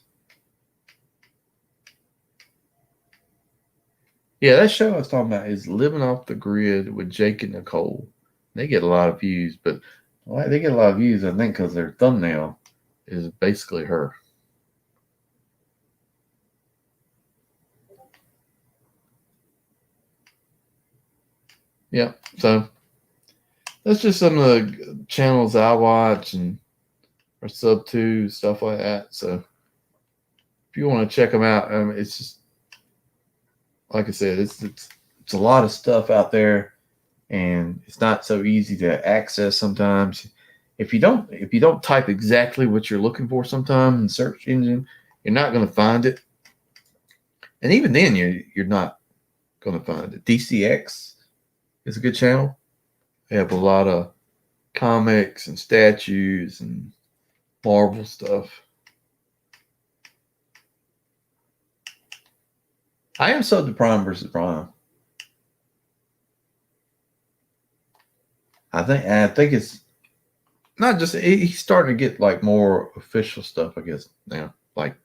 Yeah, that show I was talking about is Living Off the Grid with Jake and Nicole. They get a lot of views, but they get a lot of views, I think, because their thumbnail is basically her. Yeah, so that's just some of the channels I watch and or sub to, stuff like that. So if you want to check them out, it's just like I said, it's a lot of stuff out there, and it's not so easy to access sometimes. If you don't type exactly what you're looking for sometimes in search engine, you're not going to find it. And even then, you're not going to find it. DCX is a good channel. They have a lot of comics and statues and Marvel stuff. I am so to Prime versus Prime. I think it's not just he's starting to get like more official stuff, I guess, now. Like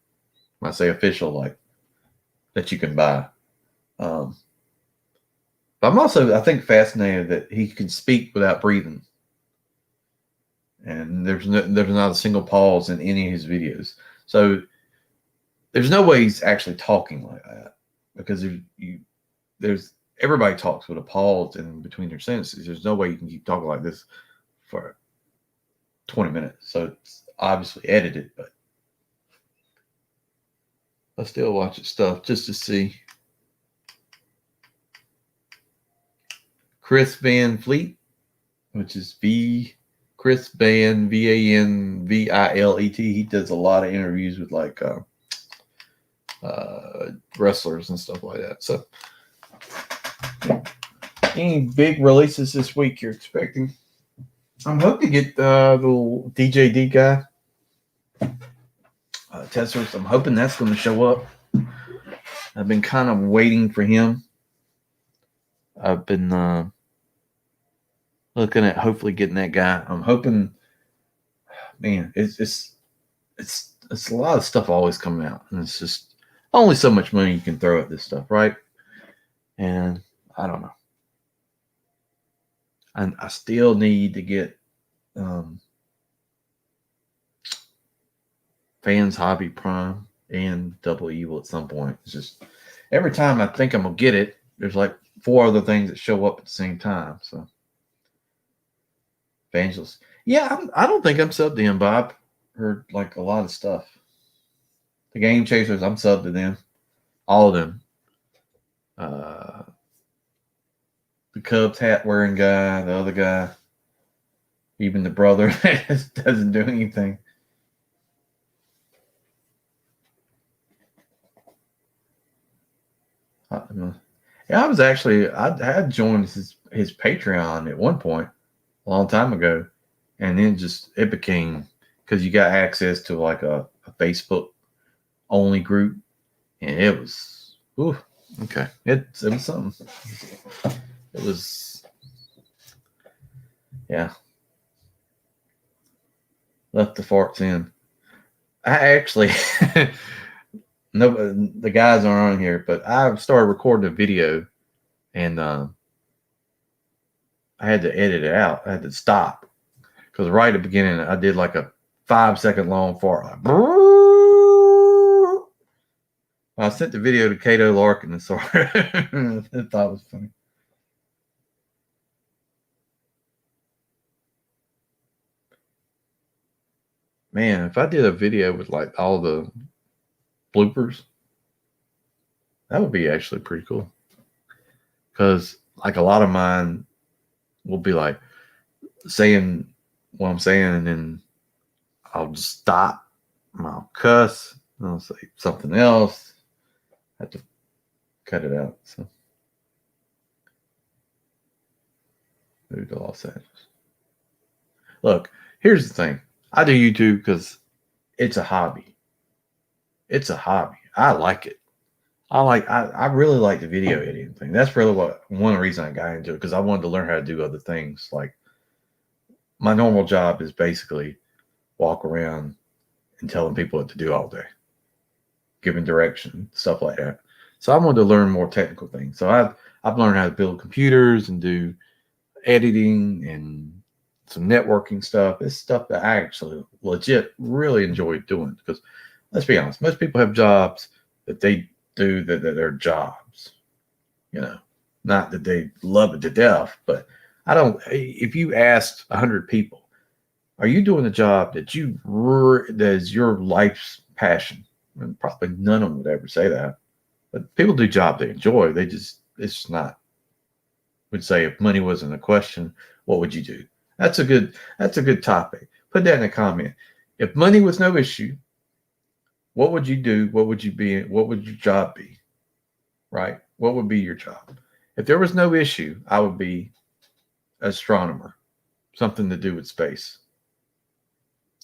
when I say official, like that you can buy. But I'm also, I think, fascinated that he can speak without breathing. And there's not a single pause in any of his videos. So there's no way he's actually talking like that, because there's everybody talks with a pause in between their sentences. There's no way you can keep talking like this for 20 minutes. So it's obviously edited, but I still watch his stuff just to see. Chris Van Vliet, which is Chris Van VANVILET. He does a lot of interviews with like wrestlers and stuff like that. So any big releases this week you're expecting? I'm hoping to get the little DJD guy. Testers. I'm hoping that's going to show up. I've been kind of waiting for him. I've been looking at hopefully getting that guy. I'm hoping. Man, it's a lot of stuff always coming out, and it's just only so much money you can throw at this stuff, right? And I don't know. And I still need to get Fans Hobby Prime. and Double Evil at some point. It's just every time I think I'm gonna get it, there's like 4 other things that show up at the same time. So Evangelist, yeah, I don't think I'm subbed to him, but I've heard like a lot of stuff. The Game Chasers, I'm subbed to them, all of them. Uh, the Cubs hat wearing guy, the other guy, even the brother doesn't do anything. Yeah, I was actually I had joined his Patreon at one point a long time ago, and then just it became because you got access to like a Facebook only group, and it was ooh, okay. It was something. It was yeah. Left the farts in. I actually no the guys aren't on here, but I started recording a video and I had to edit it out. I had to stop because right at the beginning I did like a 5 second long fart. Like, I sent the video to Cato Larkin and saw I thought it was funny. Man, if I did a video with like all the bloopers, that would be actually pretty cool. Because like a lot of mine will be like saying what I'm saying, and then I'll just stop and I'll cuss and I'll say something else. I have to cut it out. So move to Los Angeles. Look, here's the thing. I do YouTube because it's a hobby. It's a hobby. I like it. I really like the video editing thing. That's really one reason I got into it, because I wanted to learn how to do other things. Like my normal job is basically walk around and telling people what to do all day, giving direction, stuff like that. So I wanted to learn more technical things. So I've learned how to build computers and do editing and some networking stuff. It's stuff that I actually legit really enjoy doing, because let's be honest, most people have jobs that they do that they're jobs, not that they love it to death. But I don't. If you asked 100 people, are you doing a job that that is your life's passion? And probably none of them would ever say that. But people do job they enjoy. It's just not. Would say if money wasn't a question, what would you do? That's a good topic. Put that in a comment. If money was no issue, what would you do? What would you be? What would your job be? Right? What would be your job? If there was no issue, I would be astronomer, something to do with space,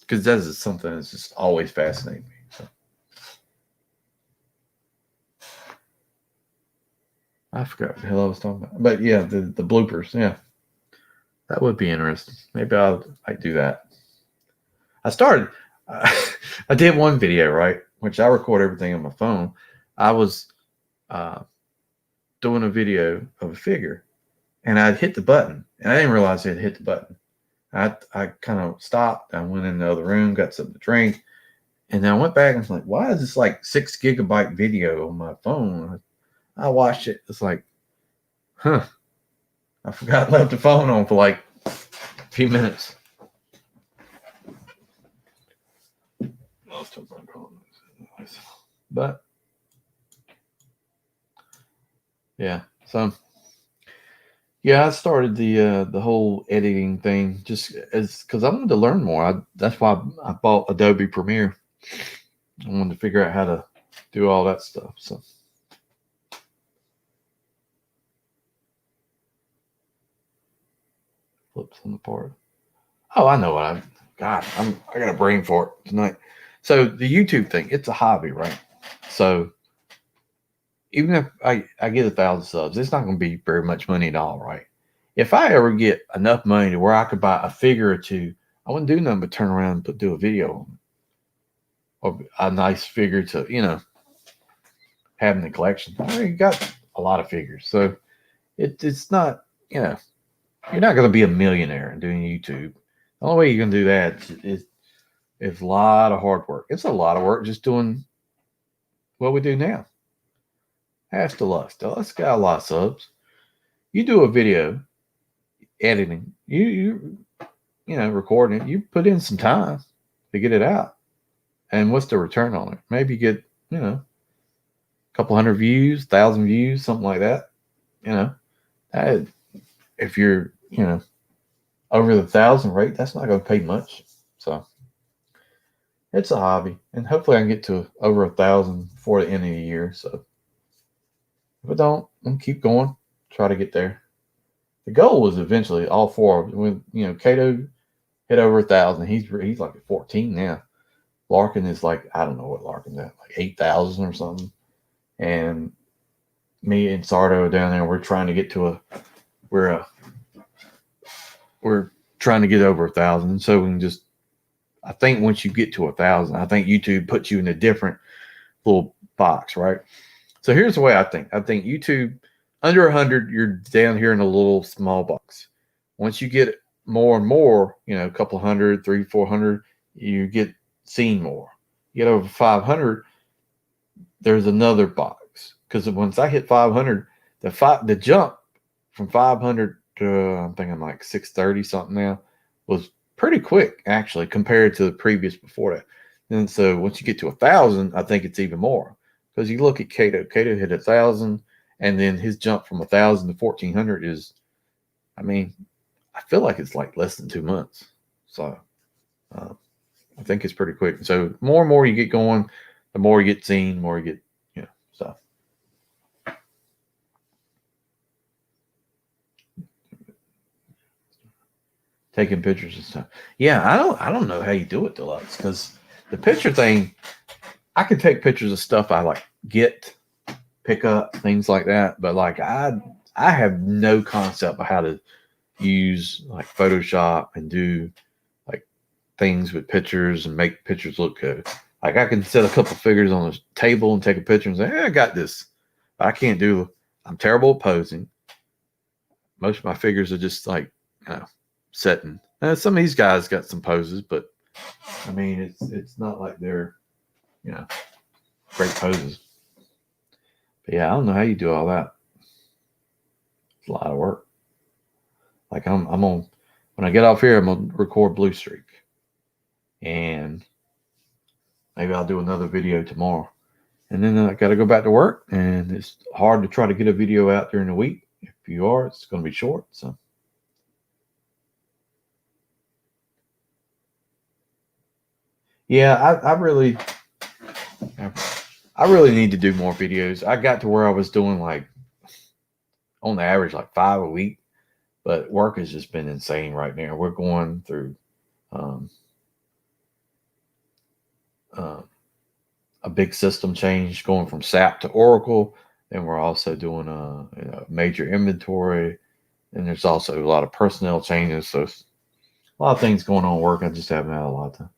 because that is something that's just always fascinated me. So. I forgot what the hell I was talking about, but yeah, the bloopers, yeah, that would be interesting. Maybe I do that. I started. I did one video, right, which I record everything on my phone. I was doing a video of a figure, and I'd hit the button, and I didn't realize I had hit the button. I kind of stopped. I went in the other room, got something to drink, and then I went back and was like, why is this like 6 gigabyte video on my phone? I watched it. It's like, I forgot I left the phone on for like a few minutes. But yeah, so yeah, I started the whole editing thing just as because I wanted to learn more. That's why I bought Adobe Premiere. I wanted to figure out how to do all that stuff. So flips on the part. Oh, I know what I got a brain fart tonight. So the YouTube thing, it's a hobby, right? So even if I get 1,000 subs, it's not going to be very much money at all, right? If I ever get enough money to where I could buy a figure or two, I wouldn't do nothing but turn around and do a video on it, or a nice figure to have in the collection. I already got a lot of figures, so it's not you're not going to be a millionaire doing YouTube. The only way you can do that is a lot of hard work. It's a lot of work just doing what we do now. Ask Deluxe. Deluxe got a lot of subs. You do a video editing, you know, recording it, you put in some time to get it out. And what's the return on it? Maybe you get, you know, a couple hundred views, 1,000 views, something like that. You know, that, if you're, you know, over the 1,000 rate, that's not going to pay much. So it's a hobby, and hopefully I can get to over 1,000 before the end of the year. So if I don't, I'm keep going, try to get there. The goal was eventually all four. When, you know, Cato hit over 1,000, he's like at 14 now. Larkin is like, I don't know what Larkin's at, like 8,000 or something. And me and Sardo down there, we're trying to get to we're trying to get over 1,000. So we can just, I think once you get to 1,000, I think YouTube puts you in a different little box, right? So here's the way I think. I think YouTube, under 100, you're down here in a little small box. Once you get more and more, you know, a couple hundred, 300, 400, you get seen more. You get over 500, there's another box. Because once I hit 500, the jump from 500 to, I'm thinking like 630 something now, was pretty quick, actually, compared to the previous before that. And so once you get to 1,000, I think it's even more. Because you look at Cato. Cato hit 1,000, and then his jump from 1,000 to 1,400 is, I mean, I feel like it's like less than 2 months. So I think it's pretty quick. So more and more you get going, the more you get seen, the more you get, you know, stuff. Taking pictures and stuff. Yeah, I don't know how you do it, Deluxe, because the picture thing, I can take pictures of stuff I like pick up, things like that. But like I have no concept of how to use like Photoshop and do like things with pictures and make pictures look good. Like I can set a couple figures on a table and take a picture and say, hey, I got this. But I'm terrible at posing. Most of my figures are just like, you know, setting. Some of these guys got some poses, but I mean, it's not like they're, you know, great poses. But yeah, I don't know how you do all that. It's a lot of work. Like I'm on, when I get off here, I'm gonna record Blue Streak, and maybe I'll do another video tomorrow. And then I got to go back to work, and it's hard to try to get a video out during the week. If you are, it's going to be short. So yeah, I really need to do more videos. I got to where I was doing like on the average like 5 a week, but work has just been insane right now. We're going through a big system change, going from SAP to Oracle. Then we're also doing a major inventory, and there's also a lot of personnel changes. So a lot of things going on at work. I just haven't had a lot of time.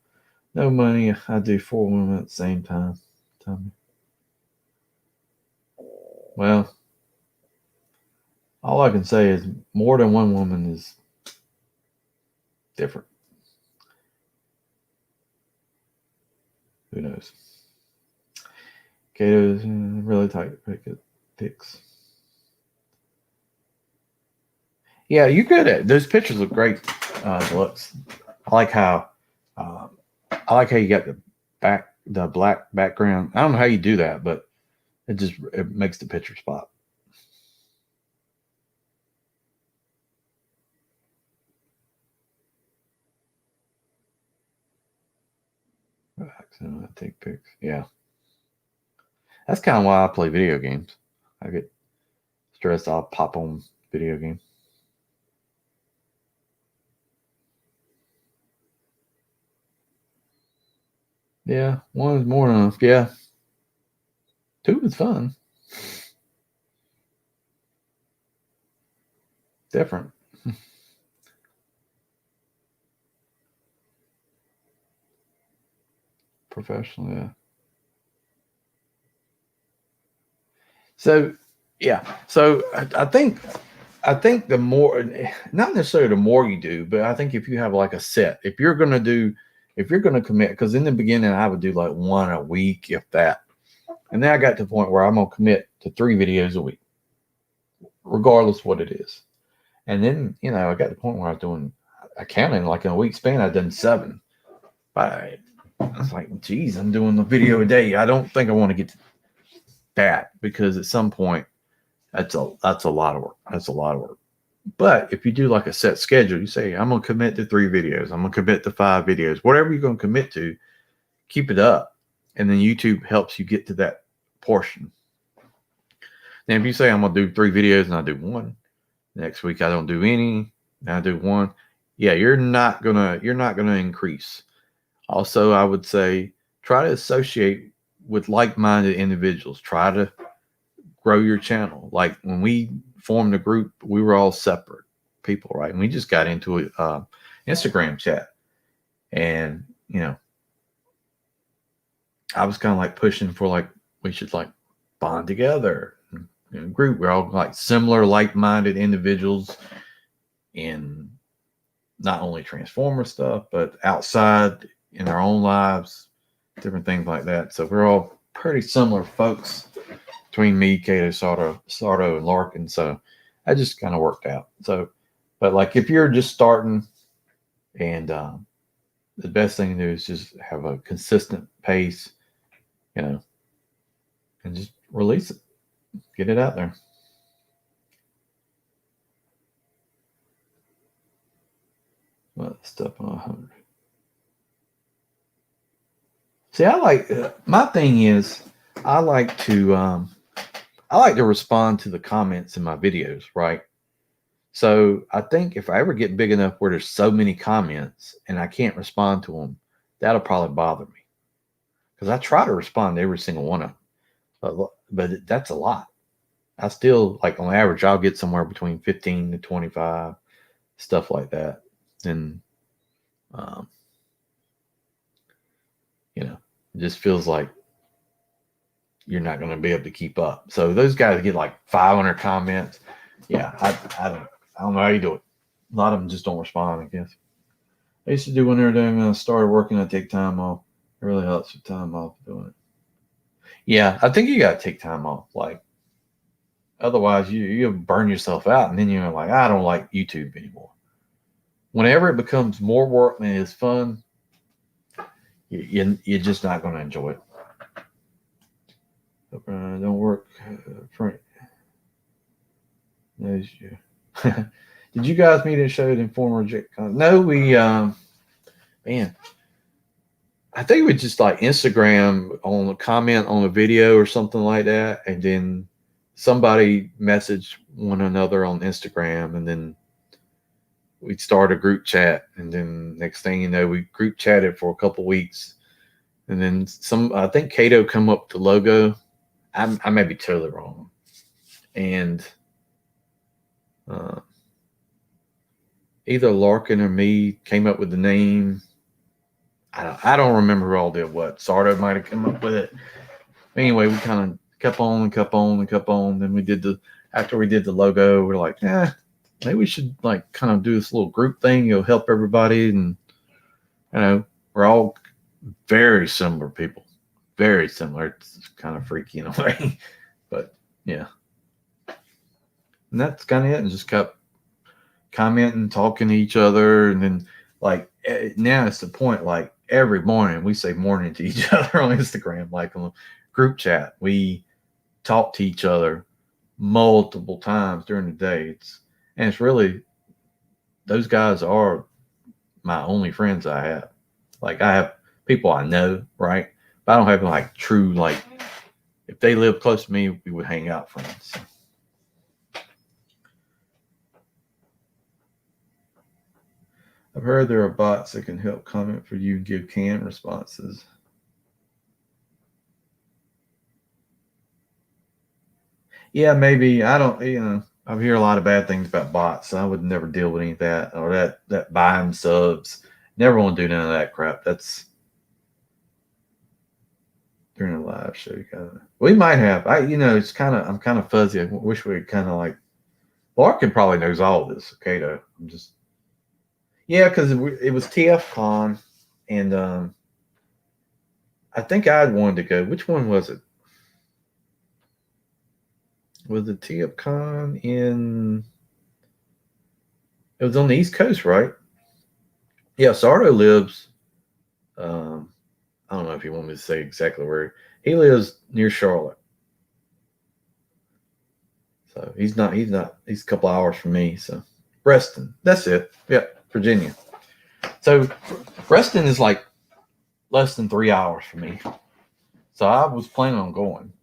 No money. I do 4 women at the same time. Well, all I can say is more than one woman is different. Who knows? Cato's really tight pics. Yeah, you're good at it. Those pictures look great. Deluxe. I like how you got the black background. I don't know how you do that, but it makes the picture spot. Relax and I take pics. Yeah. That's kind of why I play video games. I get stressed, I'll pop on video game. Yeah, 1 is more than enough. Yeah. 2 is fun. Different. Professional, yeah. So, yeah. So I think the more, not necessarily the more you do, but I think if you have like a set, if you're going to commit, because in the beginning I would do like 1 a week, if that. And then I got to the point where I'm going to commit to 3 videos a week, regardless what it is. And then, I got to the point where I was doing, I counted like in a week span, I'd done 7. But I was like, geez, I'm doing a video a day. I don't think I want to get to that, because at some point, that's a lot of work. That's a lot of work. But if you do like a set schedule, you say, I'm going to commit to 3 videos. I'm going to commit to 5 videos. Whatever you're going to commit to, keep it up. And then YouTube helps you get to that portion. Now, if you say I'm going to do 3 videos and I do 1, next week I don't do any, and I do 1, yeah, you're not gonna increase. Also, I would say try to associate with like-minded individuals. Try to grow your channel. Like when we formed a group, we were all separate people, right? And we just got into an Instagram chat, and I was kind of like pushing for like we should like bond together in a group. We're all like similar, like-minded individuals in not only Transformer stuff, but outside in our own lives, different things like that. So we're all pretty similar folks between me, Kato, Sardo, and Larkin. So that just kind of worked out. So, but like if you're just starting, and the best thing to do is just have a consistent pace, and just release it, get it out there. Well, step on 100. See, I like my thing is I like to respond to the comments in my videos, right? So I think if I ever get big enough where there's so many comments and I can't respond to them, that'll probably bother me, because I try to respond to every single one of them, but that's a lot. I still, like, on average, I'll get somewhere between 15 to 25, stuff like that. And it just feels like you're not going to be able to keep up. So those guys get like 500 comments. Yeah, I don't know how you do it. A lot of them just don't respond, I guess. I used to do when I started working, I take time off. It really helps with time off doing it. Yeah, I think you got to take time off. Like, otherwise you burn yourself out, and then you're like, I don't like YouTube anymore. Whenever it becomes more work than it is fun, you're just not going to enjoy it. Don't work, Frank. Did you guys meet and show Informer Jet? No, we man, I think we just like Instagram on a comment on a video or something like that, and then somebody messaged one another on Instagram, and then we'd start a group chat, and then next thing you know, we group chatted for a couple weeks, and then I think Kato come up with the logo. I may be totally wrong, and either Larkin or me came up with the name. I don't remember who all did what. Sardo might have come up with it. Anyway, we kind of kept on and kept on and kept on. Then after we did the logo, we're like, maybe we should like kind of do this little group thing. It'll help everybody. And, we're all very similar people. Very similar. It's kind of freaky in a way. But yeah. And that's kind of it. And just kept commenting, talking to each other. And then like now it's the point, like every morning we say morning to each other on Instagram, like on group chat. We talk to each other multiple times during the day. It's really, those guys are my only friends I have. Like, I have people I know, right? But I don't have like true, like, if they live close to me, we would hang out friends. I've heard there are bots that can help comment for you and give canned responses. Yeah, maybe. I don't, I hear a lot of bad things about bots, so I would never deal with any of that, or that buying subs. Never want to do none of that crap. That's during a live show. We might have. It's I'm kind of fuzzy. I wish we kind of like. Larkin probably knows all of this. Okay, though. I'm just. Yeah, because it was TFCon, and I think I wanted to go. Which one was it? Was the TFCon in? It was on the East Coast, right? Yeah, Sardo lives. Um, I don't know if you want me to say exactly where he lives near Charlotte. So he's not. He's not. He's a couple hours from me. So Reston. That's it. Yeah, Virginia. So Reston is like less than 3 hours from me. So I was planning on going.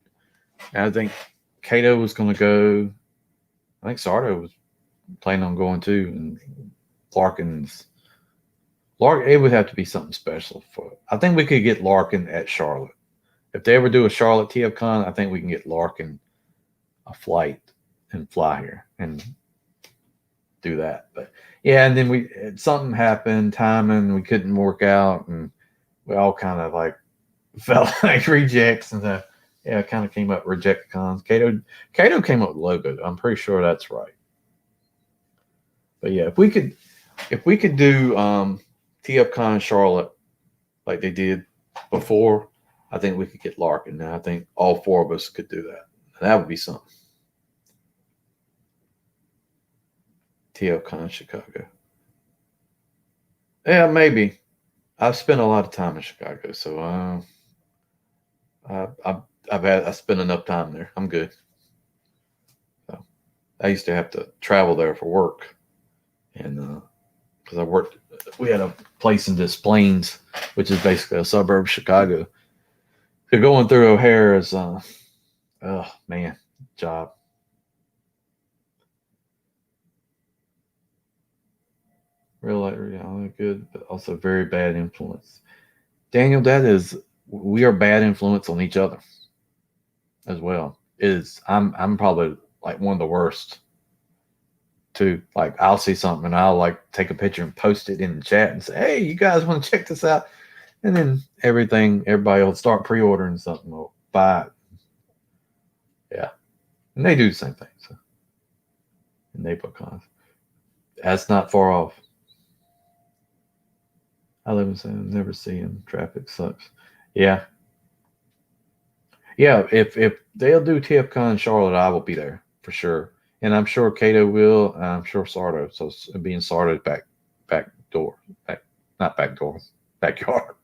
And I think Cato was going to go. I think Sardo was planning on going too. And Larkin's. Larkin, it would have to be something special for. I think we could get Larkin at Charlotte. If they ever do a Charlotte TFCon, I think we can get Larkin a flight and fly here and do that. But yeah, and then something happened, timing, we couldn't work out, and we all kind of like felt like rejects, and yeah, it kind of came up reject cons. Cato came up with logo. I'm pretty sure that's right. But yeah, if we could do TFCon Charlotte like they did before, I think we could get Larkin. Now I think all four of us could do that. That would be something. TFCon Chicago. Yeah, maybe. I've spent a lot of time in Chicago, so I spent enough time there. I'm good. So, I used to have to travel there for work, and because I worked, we had a place in Des Plaines, which is basically a suburb of Chicago. So going through O'Hare is, oh man, job. Really good, but also very bad influence. Daniel, that is, we are bad influence on each other as well. I'm probably like one of the worst too. Like I'll see something and I'll like take a picture and post it in the chat and say, "Hey, you guys want to check this out?" And then everybody will start pre-ordering something or buy it. Yeah, and they do the same thing. So, in NapleCon, that's not far off. I live in San, never see him. Traffic sucks. Yeah, yeah. If they'll do TFCon in Charlotte, I will be there for sure, and I'm sure Cato will. And I'm sure Sardo. So being Sardo's back door, back not back door, backyard.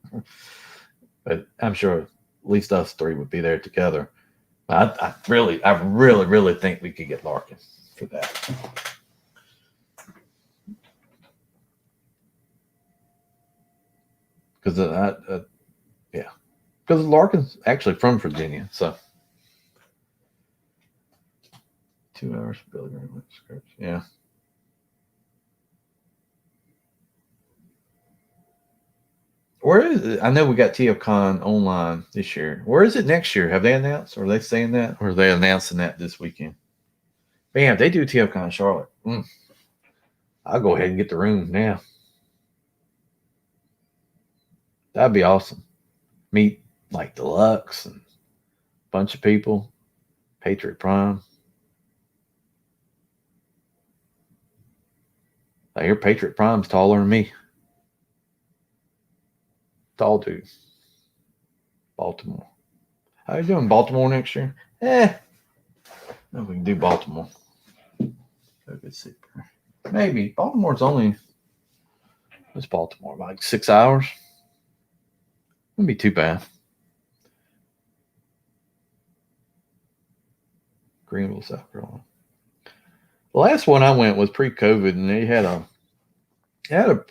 But I'm sure at least us three would be there together. I really think we could get Larkin for that. Because yeah, because Larkin's actually from Virginia, so 2 hours for Billy Graham scripts. Yeah. Where is it? I know we got TFCon online this year. Where is it next year? Have they announced? Or are they saying that? Or are they announcing that this weekend? Bam, they do TFCon Charlotte. I'll go ahead and get the room now. That'd be awesome. Meet like Deluxe and a bunch of people. Patriot Prime. I hear Patriot Prime's taller than me. Tall dude. Baltimore. How you doing, Baltimore next year? No, we can do Baltimore. Let's see. Maybe Baltimore's only. What's Baltimore? Like 6 hours. Wouldn't be too bad. Greenville, South Carolina. The last one I went was pre-COVID, and they had a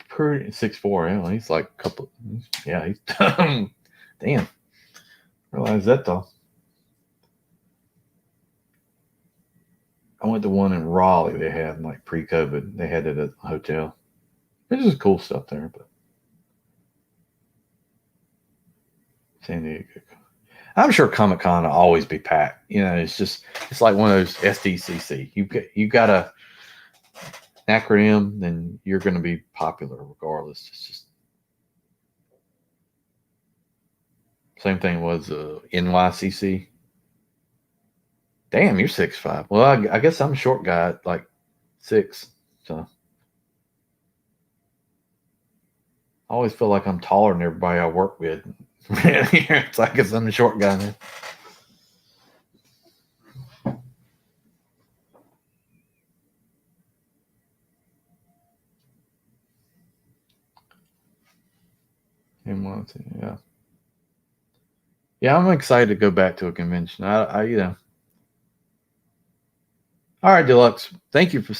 pretty 6'4". Yeah, he's like a couple. Yeah, he's damn. Realize that though. I went to one in Raleigh. They had like pre-COVID. They had it at a hotel. There's just cool stuff there, but San Diego. I'm sure Comic Con will always be packed. It's like one of those SDCC. You got a acronym, then you're going to be popular regardless. It's just same thing was NYCC. Damn, you're 6'5". Well, I guess I'm a short guy, like 6. So I always feel like I'm taller than everybody I work with. It's like I'm the short guy now. Yeah. Yeah, I'm excited to go back to a convention. All right, Deluxe. Thank you for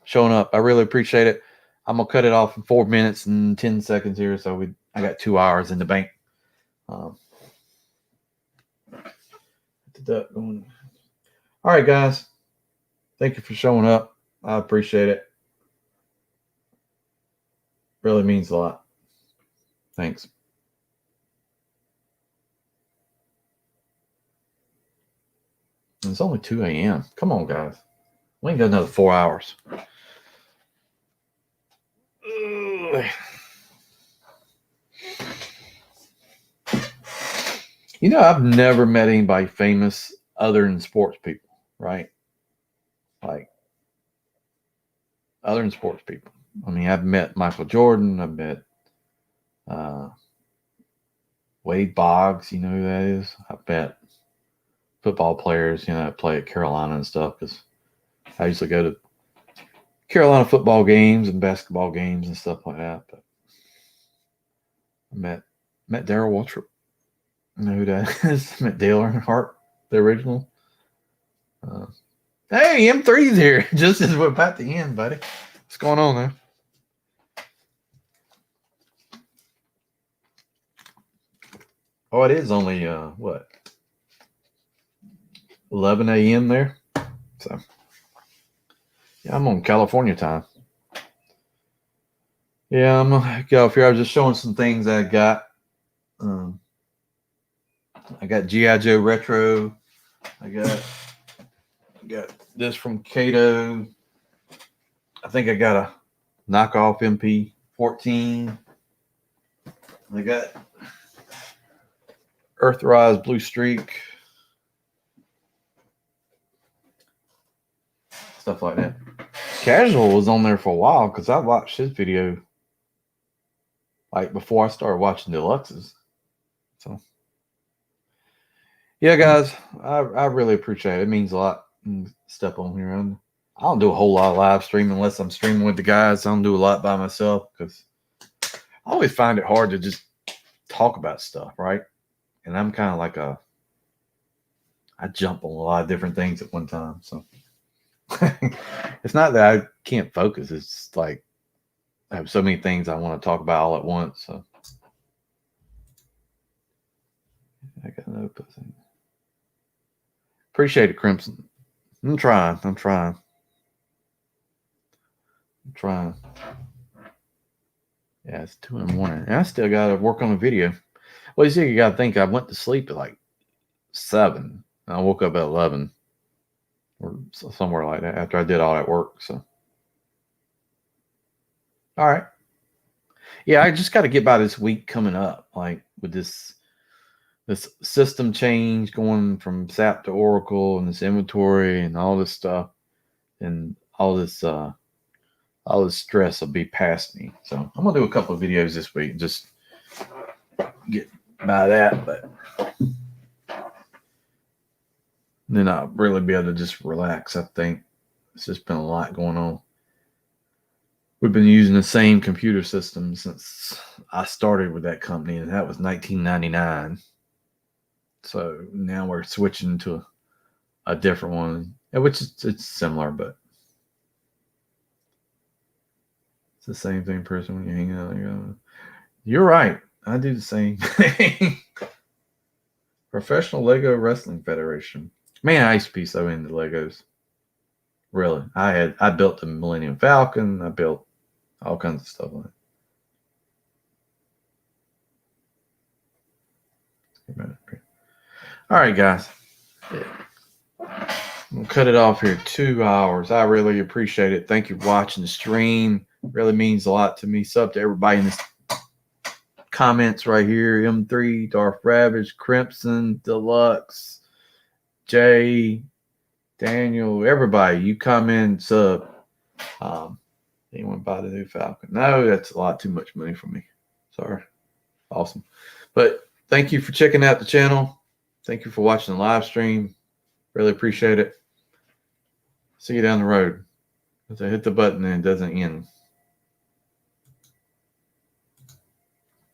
showing up. I really appreciate it. I'm gonna cut it off in 4 minutes and 10 seconds here, so I got 2 hours in the bank. Um, all right, guys. Thank you for showing up. I appreciate it. Really means a lot. Thanks. It's only 2 a.m. Come on, guys. We ain't got another 4 hours. You know, I've never met anybody famous other than sports people, right? Like, other than sports people. I mean, I've met Michael Jordan. I've met uh, Wade Boggs. You know who that is? I've met football players, play at Carolina and stuff, because I usually go to Carolina football games and basketball games and stuff like that. But I met Daryl Waltrip. You know who that is? Met Dale Earnhardt, the original. Hey, M3's here, just as we're about to end, buddy. What's going on there? Oh, it is only what, 11 a.m. there. So yeah, I'm on California time. Yeah, I'm gonna get off here. I was just showing some things I got. I got G.I. Joe Retro. I got this from Cato. I think I got a knockoff MP14. I got Earthrise Blue Streak. Stuff like that. Casual was on there for a while because I watched his video like before I started watching Deluxes. So yeah, guys, I really appreciate it. It means a lot. Step on here. I don't do a whole lot of live streaming unless I'm streaming with the guys. I don't do a lot by myself because I always find it hard to just talk about stuff, right? And I'm kind of like I jump on a lot of different things at one time. So it's not that I can't focus. It's like I have so many things I want to talk about all at once. So I got no thing. Appreciate it, Crimson. I'm trying. Yeah, it's 2 in the morning. And I still got to work on a video. Well, you see, you got to think I went to sleep at like 7. And I woke up at 11 or somewhere like that after I did all that work. So, all right. Yeah, I just got to get by this week coming up, like with this system change going from SAP to Oracle and this inventory and all this stuff and all this stress will be past me. So I'm gonna do a couple of videos this week, just get by that, but then I'll really be able to just relax. I think it's just been a lot going on. We've been using the same computer system since I started with that company, and that was 1999. So now we're switching to a different one, which it's similar, but it's the same thing. Person when you hang out, you're right. I do the same thing. Professional Lego Wrestling Federation. Man, I used to be so into Legos. Really, I built the Millennium Falcon. I built all kinds of stuff on it. All right, guys. I'm gonna cut it off here. 2 hours. I really appreciate it. Thank you for watching the stream. Really means a lot to me. Sub to everybody in this comments right here. M3, Darth Ravage, Crimson, Deluxe, Jay, Daniel, everybody. You comment, sub. Anyone buy the new Falcon? No, that's a lot too much money for me. Sorry. Awesome. But thank you for checking out the channel. Thank you for watching the live stream. Really appreciate it. See you down the road. If I hit the button and it doesn't end.